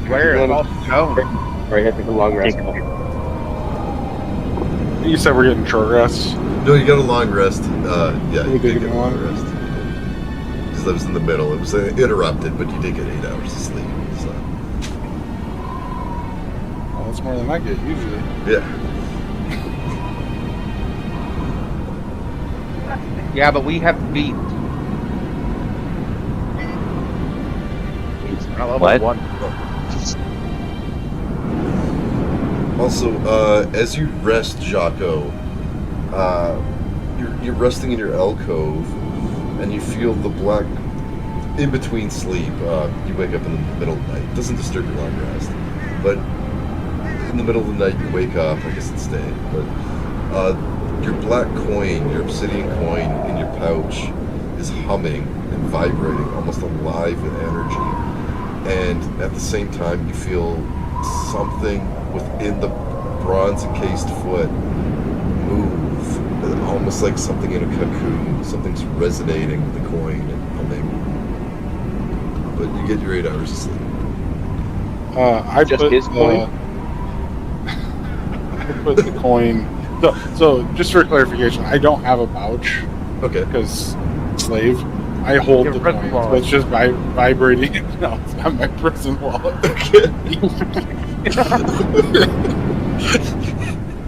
Where is all going? Right, I take a long rest. You said we're getting short rests. No, you got a long rest. Yeah, We you did did get get a long one. rest. Because that was in the middle. It was interrupted, but you did get 8 hours of sleep. So. Well, that's more than I get usually. Yeah. Yeah, but we have beat. I love What? one. Also, as you rest, Jocko, you're resting in your alcove, and you feel the black in between sleep. You wake up in the middle of the night. It doesn't disturb your long rest, but in the middle of the night you wake up. I guess it's day, but your black coin, your obsidian coin in your pouch, is humming and vibrating, almost alive with energy. And at the same time, you feel something within the bronze-encased foot move, almost like something in a cocoon. Something's resonating with the coin and humming. But you get your 8 hours of sleep. I Just put his coin? I put the coin. So just for clarification, I don't have a pouch Okay. because slave. I hold Your the prison coin, wallet. so it's just vibrating. No, it's not my prison wallet. Okay.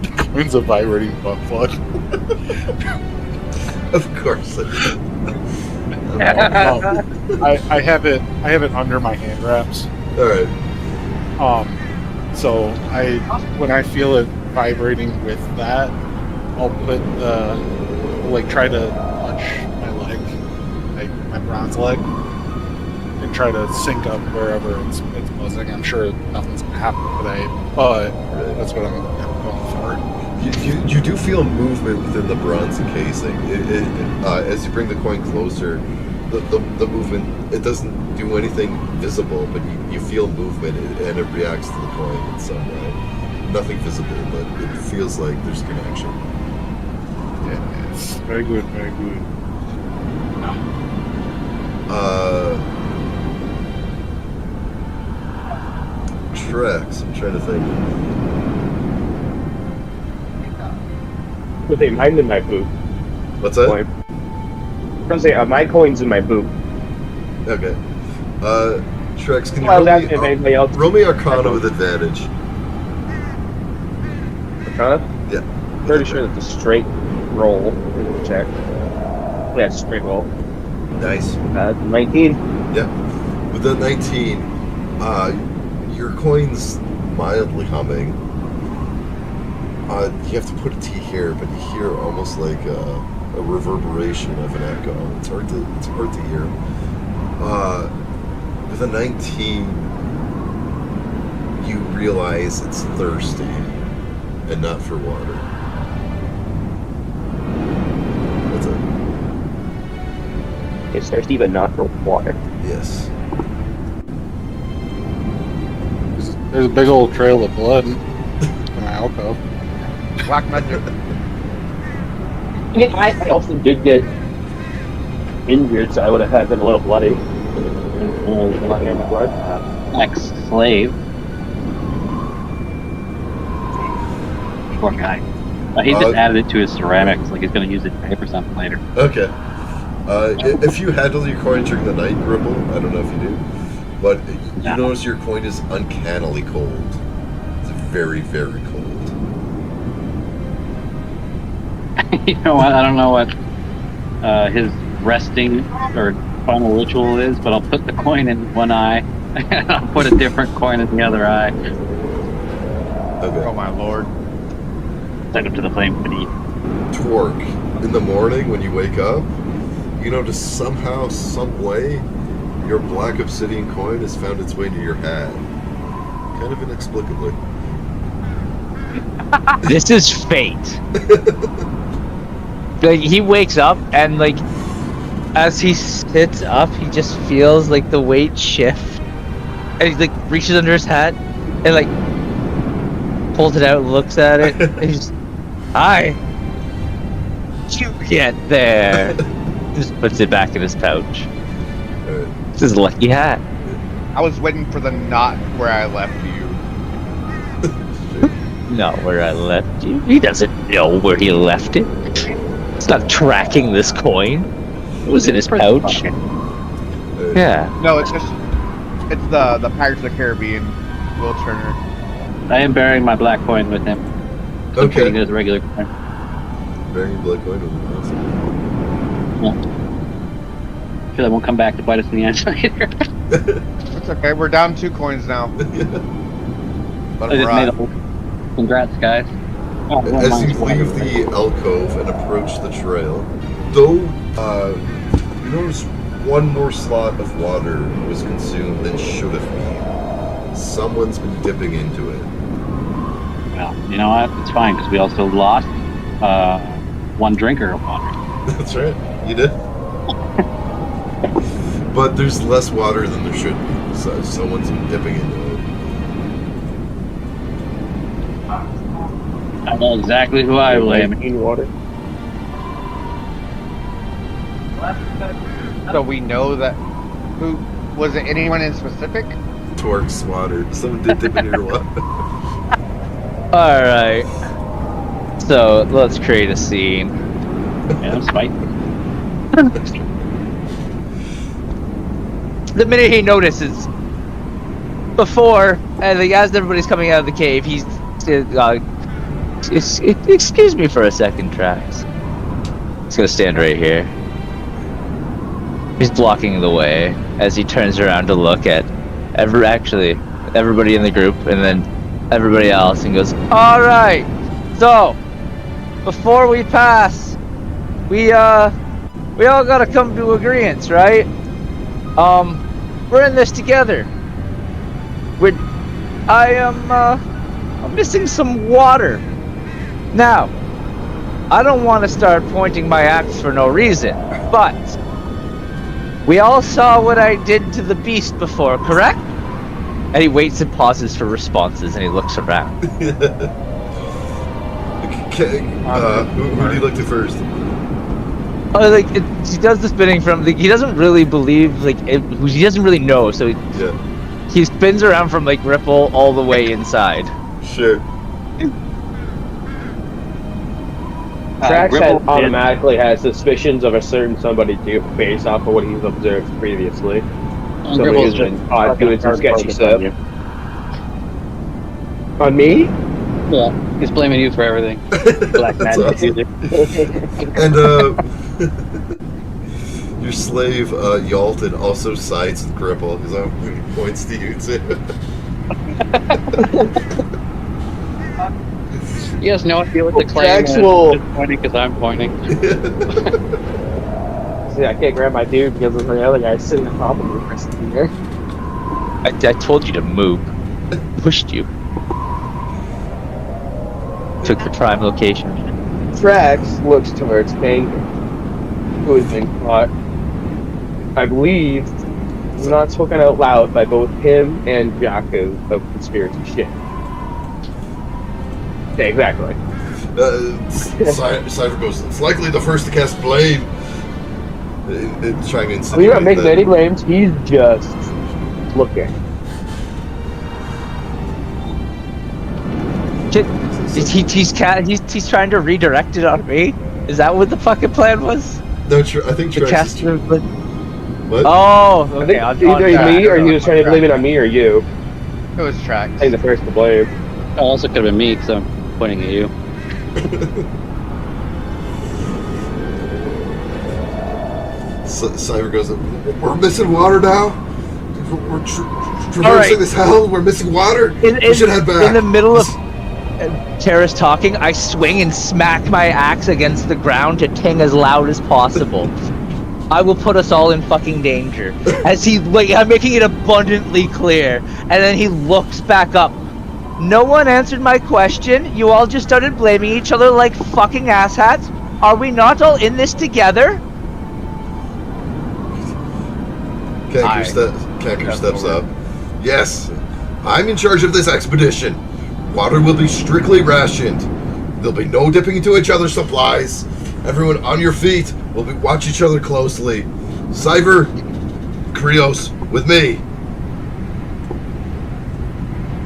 The coin's a vibrating butt plug. Of course. I have it under my hand wraps. All right. So when I feel it vibrating with that, I'll put try to touch my leg, like my bronze leg, and try to sync up wherever it's buzzing. I'm sure nothing's gonna happen today, but that's what I'm going for. You do feel movement within the bronze encasing. As you bring the coin closer, the movement, it doesn't do anything visible, but you feel movement and it reacts to the coin in some way. Nothing visible, but it feels like there's connection. Yeah, it's very good, very good. Tracks, I'm trying to think. But they mine in my boot. What's that? Coin. I'm trying to say, my coin's in my boot. Okay. Trex, can you Well, roll that me, if anybody else. roll me Arcana with advantage? Arcana? Yeah. Pretty sure that's a straight roll. Check. Yeah, it's a straight roll. Nice. 19. Yeah. With that 19, your coin's mildly humming. You have to put a T here, but you hear almost like a reverberation of an echo. It's hard to hear. With a 19, you realize it's thirsty and not for water. That's it. It's thirsty, but not for water. Yes. There's a big old trail of blood in my alcove. Black magic. I mean, I also did get injured, so I would have been a little bloody. Ex-slave. Poor guy. He just added it to his ceramics, like he's going to use it to pay for something later. Okay. If you handle your coin during the night, Ripple, I don't know if you do, but you notice your coin is uncannily cold. It's very, very cold. You know what? I don't know what his resting or final ritual is, but I'll put the coin in one eye and I'll put a different coin in the other eye. Okay. Oh my lord. Send him to the flame beneath. Torque, in the morning when you wake up, you notice somehow, some way, your black obsidian coin has found its way to your hat. Kind of inexplicably. This is fate. Like, he wakes up and, like, as he sits up, he just feels like the weight shift, and he like reaches under his hat and like pulls it out, looks at it, and he's, "Hi, you get there." Just puts it back in his pouch. It's his lucky hat. I was waiting for the knot where I left you. Not where I left you. He doesn't know where he left it. It's not tracking this coin. It was in his pouch. Yeah. No, it's the Pirates of the Caribbean, Will Turner. I am burying my black coin with him. So I'm treating it as a regular coin. Burying your black coin with him. Awesome. I feel like won't come back to bite us in the ass later. It's okay, we're down 2 coins now. I But just we're made on. Congrats, guys. Oh, well, As mine's you one. leave the alcove and approach the trail, though you notice one more slot of water was consumed than should have been. Someone's been dipping into it. Well, you know what? It's fine because we also lost one drinker of water. That's right, you did. But there's less water than there should be, so someone's been dipping into it. I know exactly who I blame. In water. So we know that. Who was it? Anyone in specific? Torque's water. Someone did dip into your water. All right. So let's create a scene. Yeah, it's fine. The minute he notices, before and like, as everybody's coming out of the cave, he's excuse me for a second, Trax. He's gonna stand right here. He's blocking the way as he turns around to look at everybody in the group and then everybody else and goes, all right, so before we pass, we all gotta come to agreement, right? We're in this together. I'm missing some water. Now, I don't want to start pointing my axe for no reason, but we all saw what I did to the beast before, correct? And he waits and pauses for responses, and he looks around. Okay, who do you look to first? He does the spinning from. He doesn't really believe. He doesn't really know. So Yeah, he spins around from Ripple all the way inside. sure. Trax Ripple did- automatically has suspicions of a certain somebody too, based off of what he's observed previously. Somebody Ripple's who's been just caught doing some fucking sketchy hard stuff. on On me? you. Yeah, he's blaming you for everything. Black That's magic awesome. user. And your slave Yalton also sides with Gripple because he points to you too. He has no idea what the claim is. Actual- Just pointing because I'm pointing. See, I can't grab my dude because of the other guy sitting on top of me for a second there. I told you to move. Pushed you. Took the prime location. Trax looks towards Kanker, who has been caught. I believe not spoken out loud by both him and Jaku of conspiracy shit. Yeah, exactly. Cypher goes, it's likely the first to cast blame. Trying to insinuate We're not making that- any claims, he's just looking. He's trying to redirect it on me. Is that what the fucking plan was? No, I think The Trax is... caster. What? Oh, I okay. think I'm either on track. me or he I'm was trying to track. blame it on me or you. It was I Trax. think the first to blame. Oh, also could have been me because I'm pointing at you. Cypher goes, we're missing water now? We're traversing right. this hell? We're missing water? We should head back. In the middle of Terrace talking, I swing and smack my axe against the ground to ting as loud as possible. I will put us all in fucking danger. As I'm making it abundantly clear. And then he looks back up. No one answered my question. You all just started blaming each other like fucking asshats. Are we not all in this together? Kanker steps up. Yes, I'm in charge of this expedition. Water will be strictly rationed. There'll be no dipping into each other's supplies. Everyone on your feet. We'll watch each other closely. Cypher, Krios, with me.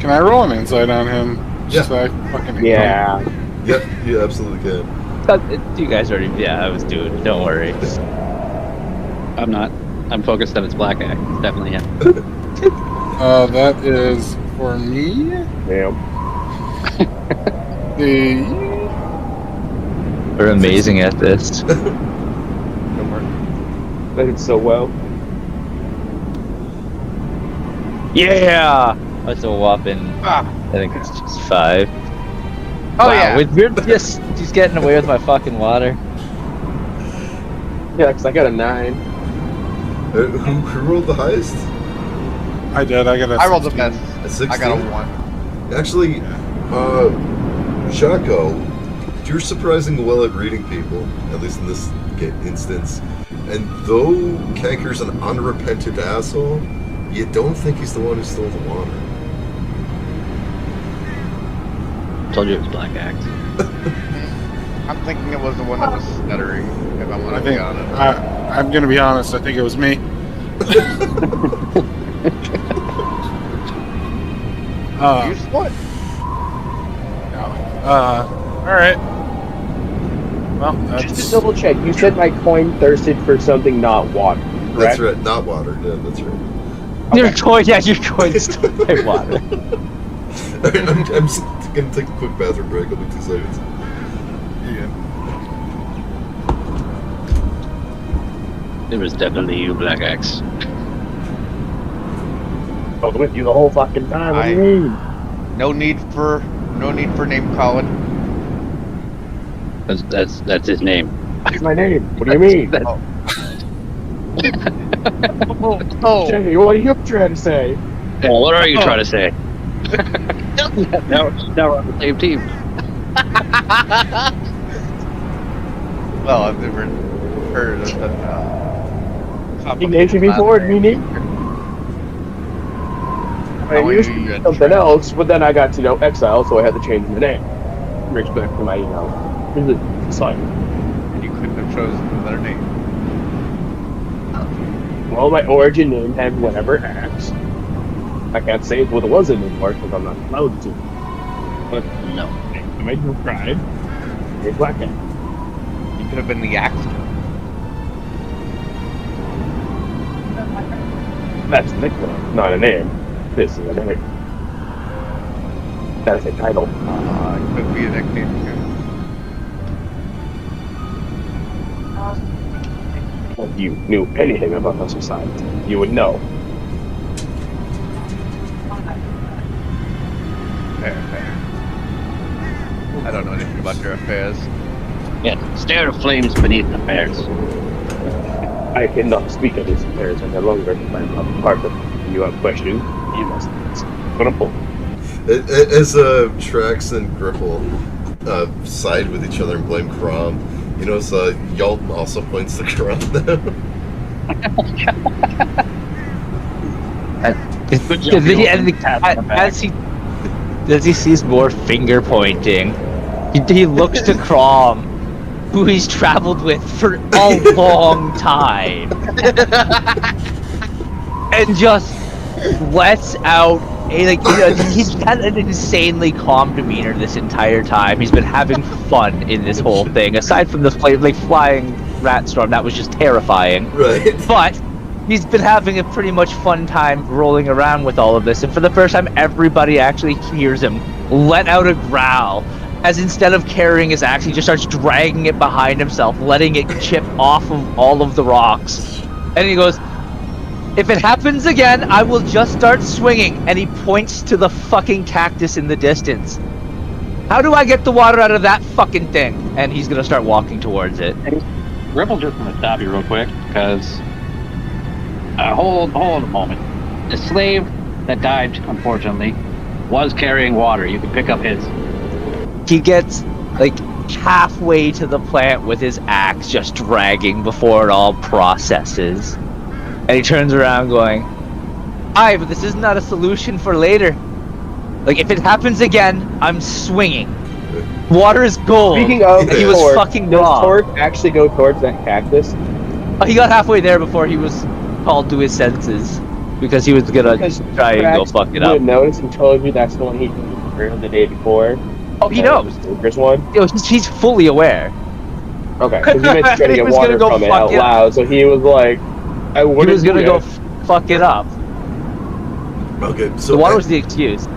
Can I roll an insight on him? Just Yeah. so I fucking Yeah. Yep, you absolutely can. You guys already. Yeah, I was doing it. Don't worry. I'm not. I'm focused on its black act. It's definitely him. That is for me. Damn. We're amazing at this. I did so well. Yeah! That's a whopping. I think it's just 5. Oh wow, yeah. you're just getting away with my fucking water. Yeah, because I got a 9. Who rolled the highest? I did. I got a I rolled the 16. best. A 16? I got a 1. Actually, Shaco, you're surprisingly well at reading people, at least in this instance. And though Kanker's an unrepentant asshole, you don't think he's the one who stole the water. Told you it was Black Axe. I'm thinking it was the one that was stuttering. If I want I to be think honest. I'm gonna be honest. I think it was me. You split. All right. Well, Just to that's double check, you said my coin thirsted for something not water, That's correct? right, not water. Yeah, that's right. Your coin, yeah, your coin's still my water. I'm just gonna take a quick bathroom break. I'll be 2 seconds. yeah. It was definitely you, Black Axe. I was with you the whole fucking time. What do you mean? No need for name calling. That's his name. That's my name. What do you mean? Oh, Jay, what are you trying to say? Well, what are you trying to say? now we're on the same team. well, I've never heard of that. He named you before, me neither. I How used you to be had something tried. else, but then I got to know Exile, so I had to change the name. In respect to my, assignment. You couldn't have chosen another name. Well, my origin name had whatever Axe. I can't say what it was anymore because I'm not allowed to. But No. I made no pride. It's Black Axe. You could have been the axe. That's a nickname, not a name. This is a name. That's a title. It could be a nickname too. If you knew anything about the society, you would know. Fair. I don't know anything about your affairs. Yeah, stare at flames beneath the bears. I cannot speak of these affairs any longer. I'm not part of you have questioned. You must put a pull. As Trax and Gripple side with each other and blame Crom, you notice Yalton also points to Crom now. Good job, As he sees more finger pointing, he looks to Crom, who he's traveled with for a long time, and just lets out he's had an insanely calm demeanor this entire time. He's been having fun in this whole thing, aside from the flying rat storm that was just terrifying. Right. But he's been having a pretty much fun time rolling around with all of this, and for the first time, everybody actually hears him let out a growl, as instead of carrying his axe, he just starts dragging it behind himself, letting it chip off of all of the rocks. And he goes, "If it happens again, I will just start swinging," and he points to the fucking cactus in the distance. "How do I get the water out of that fucking thing?" And he's gonna start walking towards it. Ripple's just gonna stop you real quick, because hold a moment. The slave that died, unfortunately, was carrying water. You can pick up his. He gets like halfway to the plant with his axe just dragging before it all processes. And he turns around going, "Aye, but this is not a solution for later. Like, if it happens again, I'm swinging. Water is gold." Speaking of, And he was torque, fucking does wrong. Torque actually go towards that cactus? He got halfway there before he was called to his senses, because he was gonna try and go fuck it up. Would have noticed and told you that's the one he heard the day before. Oh, he It knows. was the Lucas one. He's fully aware. Okay, because he meant to try to He get was gonna water go from it fuck out it up. loud, so he was like, "I He wouldn't." was gonna do go it. fuck it up. Okay, so The water was the excuse.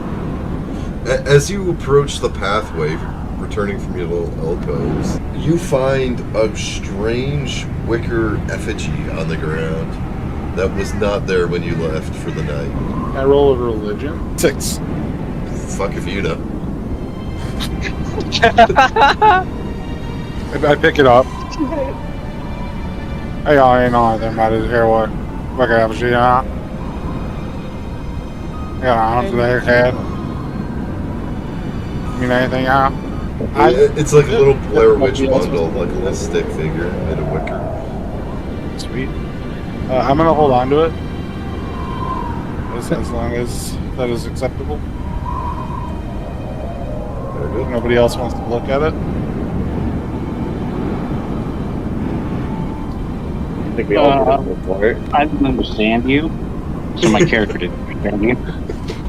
as you approach the pathway, returning from your little alcoves, you find a strange wicker effigy on the ground that was not there when you left for the night. I roll a religion. 6. Fuck if you know. I pick it up. Hey, I ain't know anything about his hair. What can I see? Yeah, I don't their head. Mean anything, huh? It's like a little Blair Witch bundle, like a little stick figure made of wicker. Sweet. I'm gonna hold on to it. As long as that is acceptable. Very good. Nobody else wants to look at it. I think we all did it for it. I didn't understand you, so my character didn't understand you.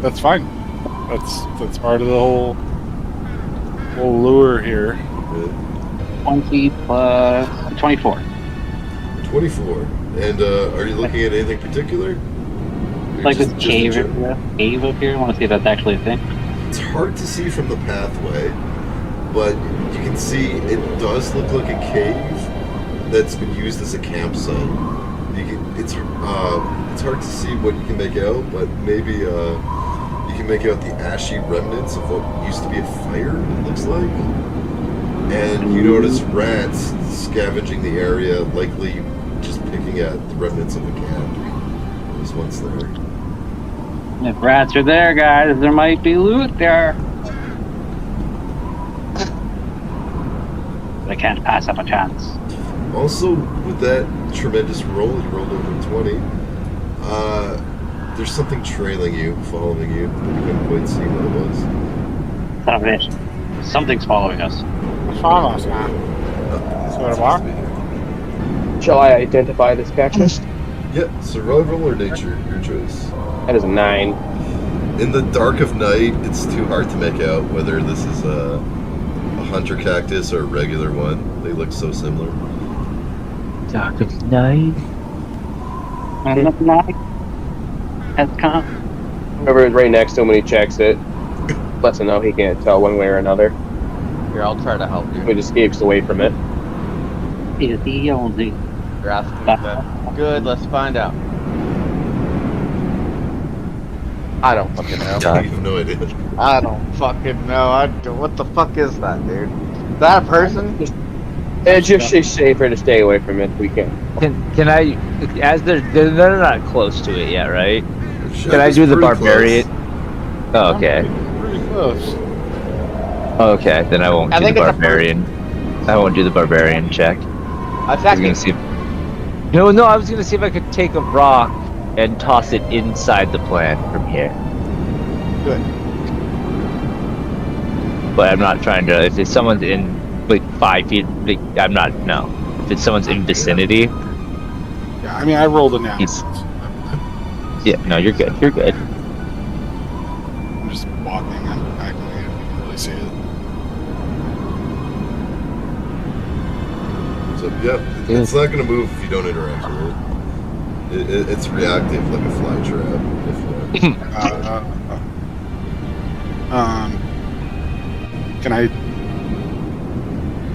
That's fine. That's part of the whole lure here. 20 plus 24. 24. And are you looking at anything particular? Or Like just- this just cave in general? up here. I want to see if that's actually a thing. It's hard to see from the pathway, but you can see it does look like a cave that's been used as a campsite. It's hard to see what you can make out, but maybe you can make out the ashy remnants of what used to be a fire, it looks like. And you notice rats scavenging the area, likely just picking at the remnants of a camp that was once there. If rats are there, guys, there might be loot there. But I can't pass up a chance. Also, with that tremendous roll, you rolled over 20, there's something trailing you, following you, but you couldn't quite see what it was. Son of a bitch. Something's following us. Follow us now. It's what supposed to be here. Shall I identify this cactus? Yeah, survival or nature, your choice. That is a 9. In the dark of night, it's too hard to make out whether this is a hunter cactus or a regular one. They look so similar. Dark of night. And the night has come. Whoever is right next to him when he checks it lets him know he can't tell one way or another. Here, I'll try to help He you. just escapes away from it. Is the only. You're asking me that. Good, let's find out. I don't fucking know. I have no idea. I don't fucking know. What the fuck is that, dude? Is that a person? It's just safer to stay away from it if we can. Can I, as they're not close to it yet, right? Shep Can I is do the pretty barbarian? close. Oh, okay. Pretty close. Okay, then I won't I do think the it's a barbarian. I won't do the barbarian check. I I was second. gonna see. No, I was gonna see if I could take a rock and toss it inside the plant from here. Good. But I'm not trying to. If it's someone's in like 5 feet, like, I'm not. No. If it's someone's in vicinity, Yeah, I mean, I rolled a now. He's- yeah. No, you're good. You're good. I'm just walking and acting like I can really see it. So, yeah, it's not going to move if you don't interact with it. It's reactive like a fly trap. Can I?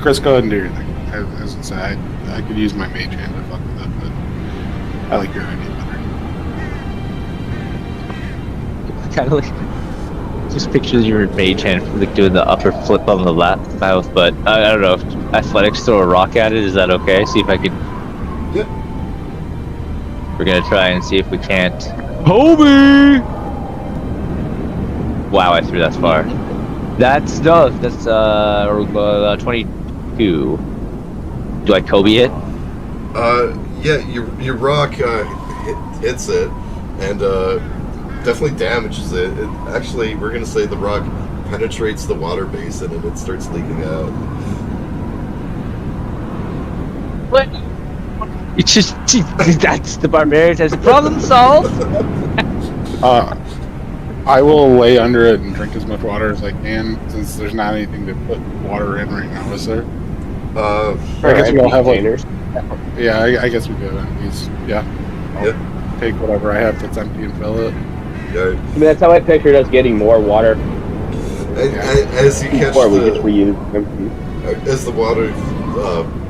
Chris, go ahead and do your thing. As I say, I could use my mage hand to fuck with it, but I like your idea better. Kind of like just pictures your mage hand like doing the upper flip on the left mouth. But I don't know if athletics throw a rock at it. Is that okay? See if I can. Yeah. We're gonna try and see if we can't. Homie! Wow, I threw that far. That's 22. Do I Kobe it? Yeah, your rock hits it and definitely damages it. Actually, we're gonna say the rock penetrates the water basin and it starts leaking out. What? It's just that's the barbarian has a problem solved. I will lay under it and drink as much water as I can, since there's not anything to put water in right now, is there? Uh, I guess we all have like, containers. yeah, I guess we could. Yeah. I'll take whatever I have that's empty and fill it. yeah. I mean, that's how I pictured us getting more water As you catch before we just the reuse empty. as the water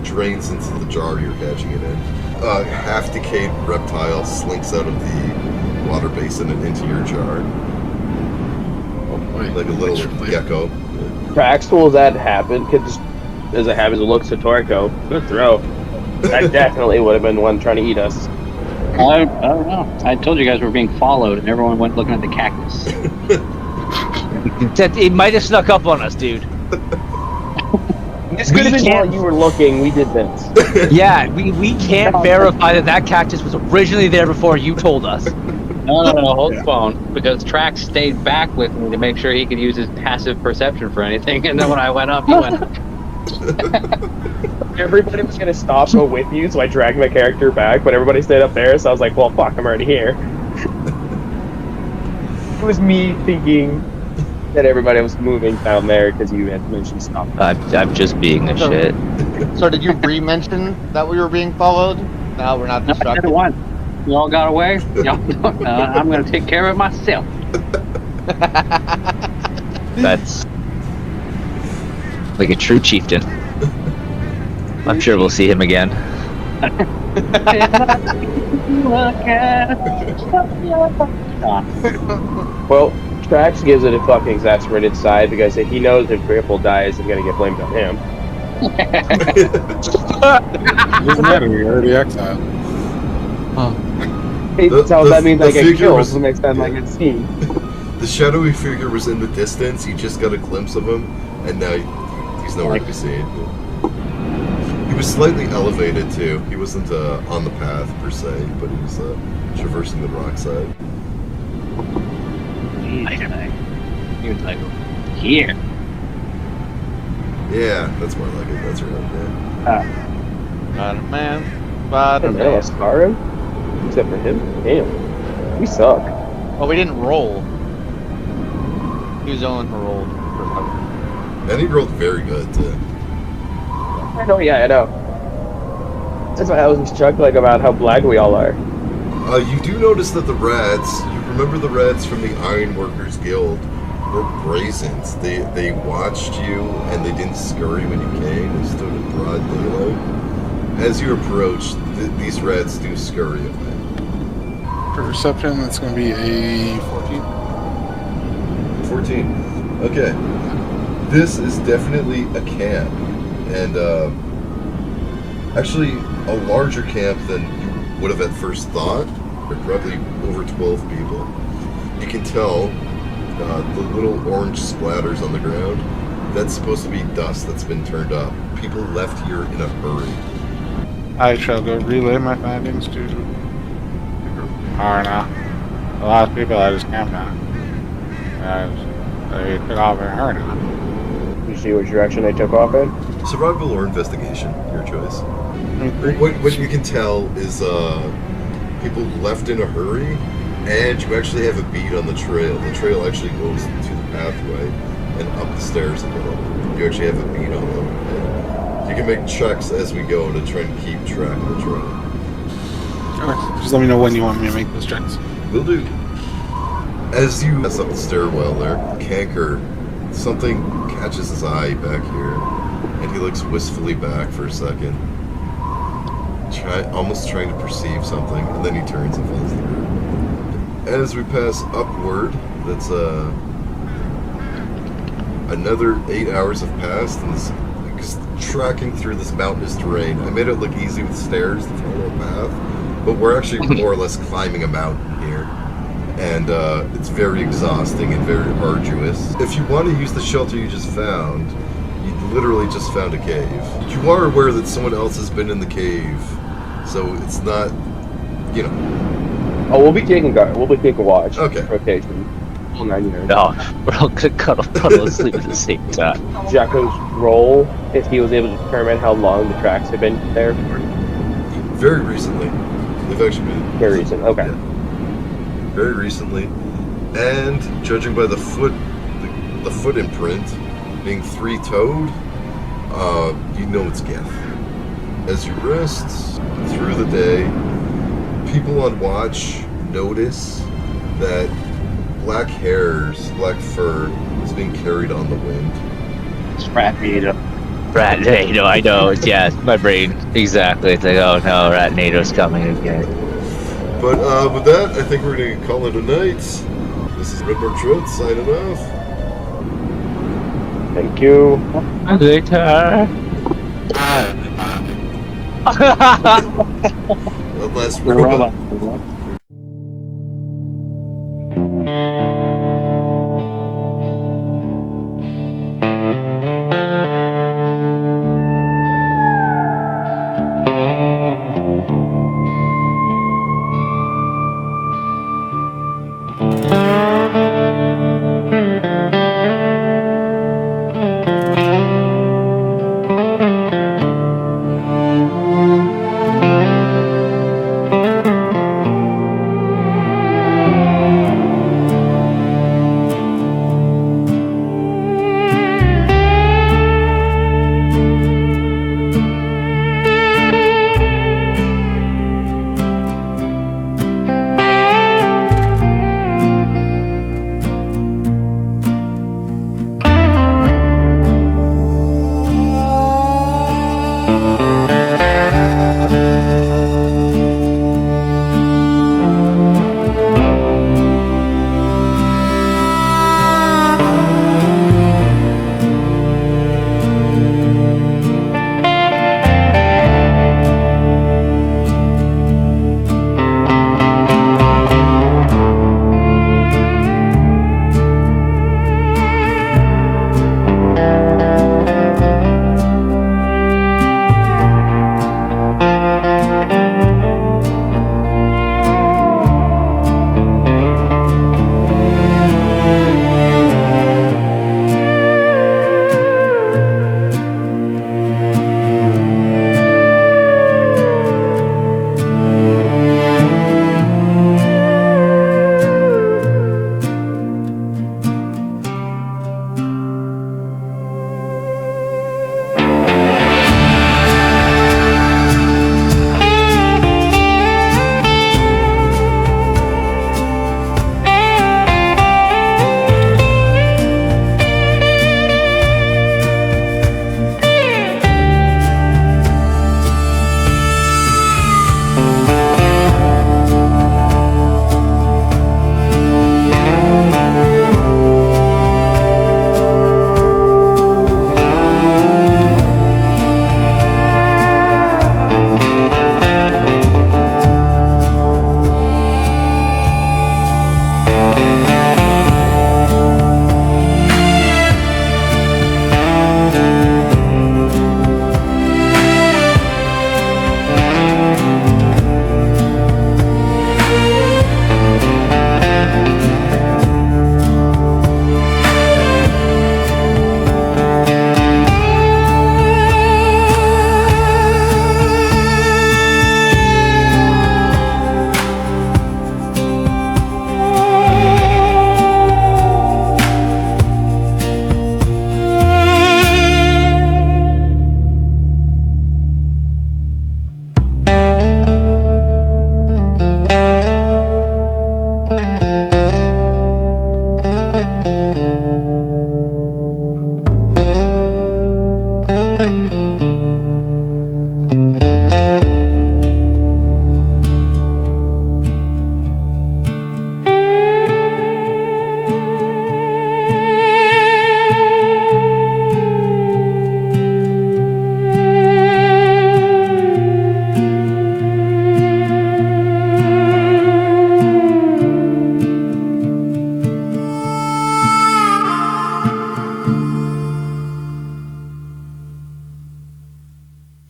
drains into the jar you're catching it in, half-decayed reptile slinks out of the water basin and into your jar, Oh boy. like a little Thanks for gecko. Trax tools that happen, just as it happens, it looks to Torco. Good throw. That definitely would have been one trying to eat us. I don't know. I told you guys we were being followed, and everyone went looking at the cactus. It might have snuck up on us, dude. This could have been while you were looking. We did this. Yeah, we can't verify that cactus was originally there before you told us. No, hold the phone. Because Trax stayed back with me to make sure he could use his passive perception for anything, and then when I went up, he went up. Everybody was gonna stop go with you, so I dragged my character back, but everybody stayed up there, so I was like, well, fuck, I'm already here. It was me thinking that everybody was moving down there because you had mentioned stop. I'm just being a shit. So did you re-mention that we were being followed? No, we're not No, I distracted. did it once. You all got away. Y'all don't know. I'm going to take care of it myself. That's like a true chieftain. I'm sure we'll see him again. Well, Trax gives it a fucking exasperated side because if he knows if Grapple dies, it's gonna get blamed on him. Doesn't matter. We already exiled. That means I get figure killed was- the next time I get seen. The shadowy figure was in the distance. You just got a glimpse of him, and now he's nowhere to be seen. He was slightly elevated too. He wasn't on the path per se, but he was traversing the rock side. He was like, here. Yeah, that's more like it. That's right. Yeah. Spider-Man. I don't know, Spider-Man. Skyrim? Except for him? Damn. We suck. Oh, we didn't roll. He was the only one who rolled. And he rolled very good too. I know, yeah, I know. That's why I was just chuckling about how black we all are. You do notice that the rats, you remember the rats from the Ironworkers Guild, were brazen. They watched you and they didn't scurry when you came. They stood in broad daylight. As you approach, these rats do scurry away. Perception, that's going to be a 14. 14. Okay. This is definitely a camp. And actually a larger camp than you would have at first thought. There are probably over 12 people. You can tell the little orange splatters on the ground. That's supposed to be dust that's been turned up. People left here in a hurry. I shall go relay my findings to Arna. A lot of people at his camp now. They took off in Arna. You see which direction they took off in? Survival or investigation, your choice. What you can tell is people left in a hurry, and you actually have a bead on the trail. The trail actually goes to the pathway and up the stairs a little. You actually have a bead on them. And you can make checks as we go to try and keep track of the trail. Okay. Just let me know when you want me to make those checks. Will do. As you pass up the stairwell there, Canker, something catches his eye back here, and he looks wistfully back for a second. Almost trying to perceive something, and then he turns and follows the group. As we pass upward, that's another 8 hours have passed, and this, just tracking through this mountainous terrain. I made it look easy with stairs to follow a path, but we're actually more or less climbing a mountain here, and it's very exhausting and very arduous. If you want to use the shelter you just found, you literally just found a cave. You are aware that someone else has been in the cave, so it's not, you know. Oh, we'll be taking watch. Okay. Rotation. All 9 years. No, we're all gonna cuddle asleep at the same time. Jacko's roll, if he was able to determine how long the tracks have been there for. Very recently. They've actually been... Very recent, okay. Yeah. Very recently. And judging by the foot imprint being three-toed, you know it's Geth. As you rest through the day, people on watch notice that black fur is being carried on the wind. It's Rat NATO. Rat NATO, I know. Yeah, my brain. Exactly. It's like, oh no, Rat NATO's coming again. But with that, I think we're going to call it a night. This is Redbird Trout signing off. Thank you. Victor. Unless The robot. robot.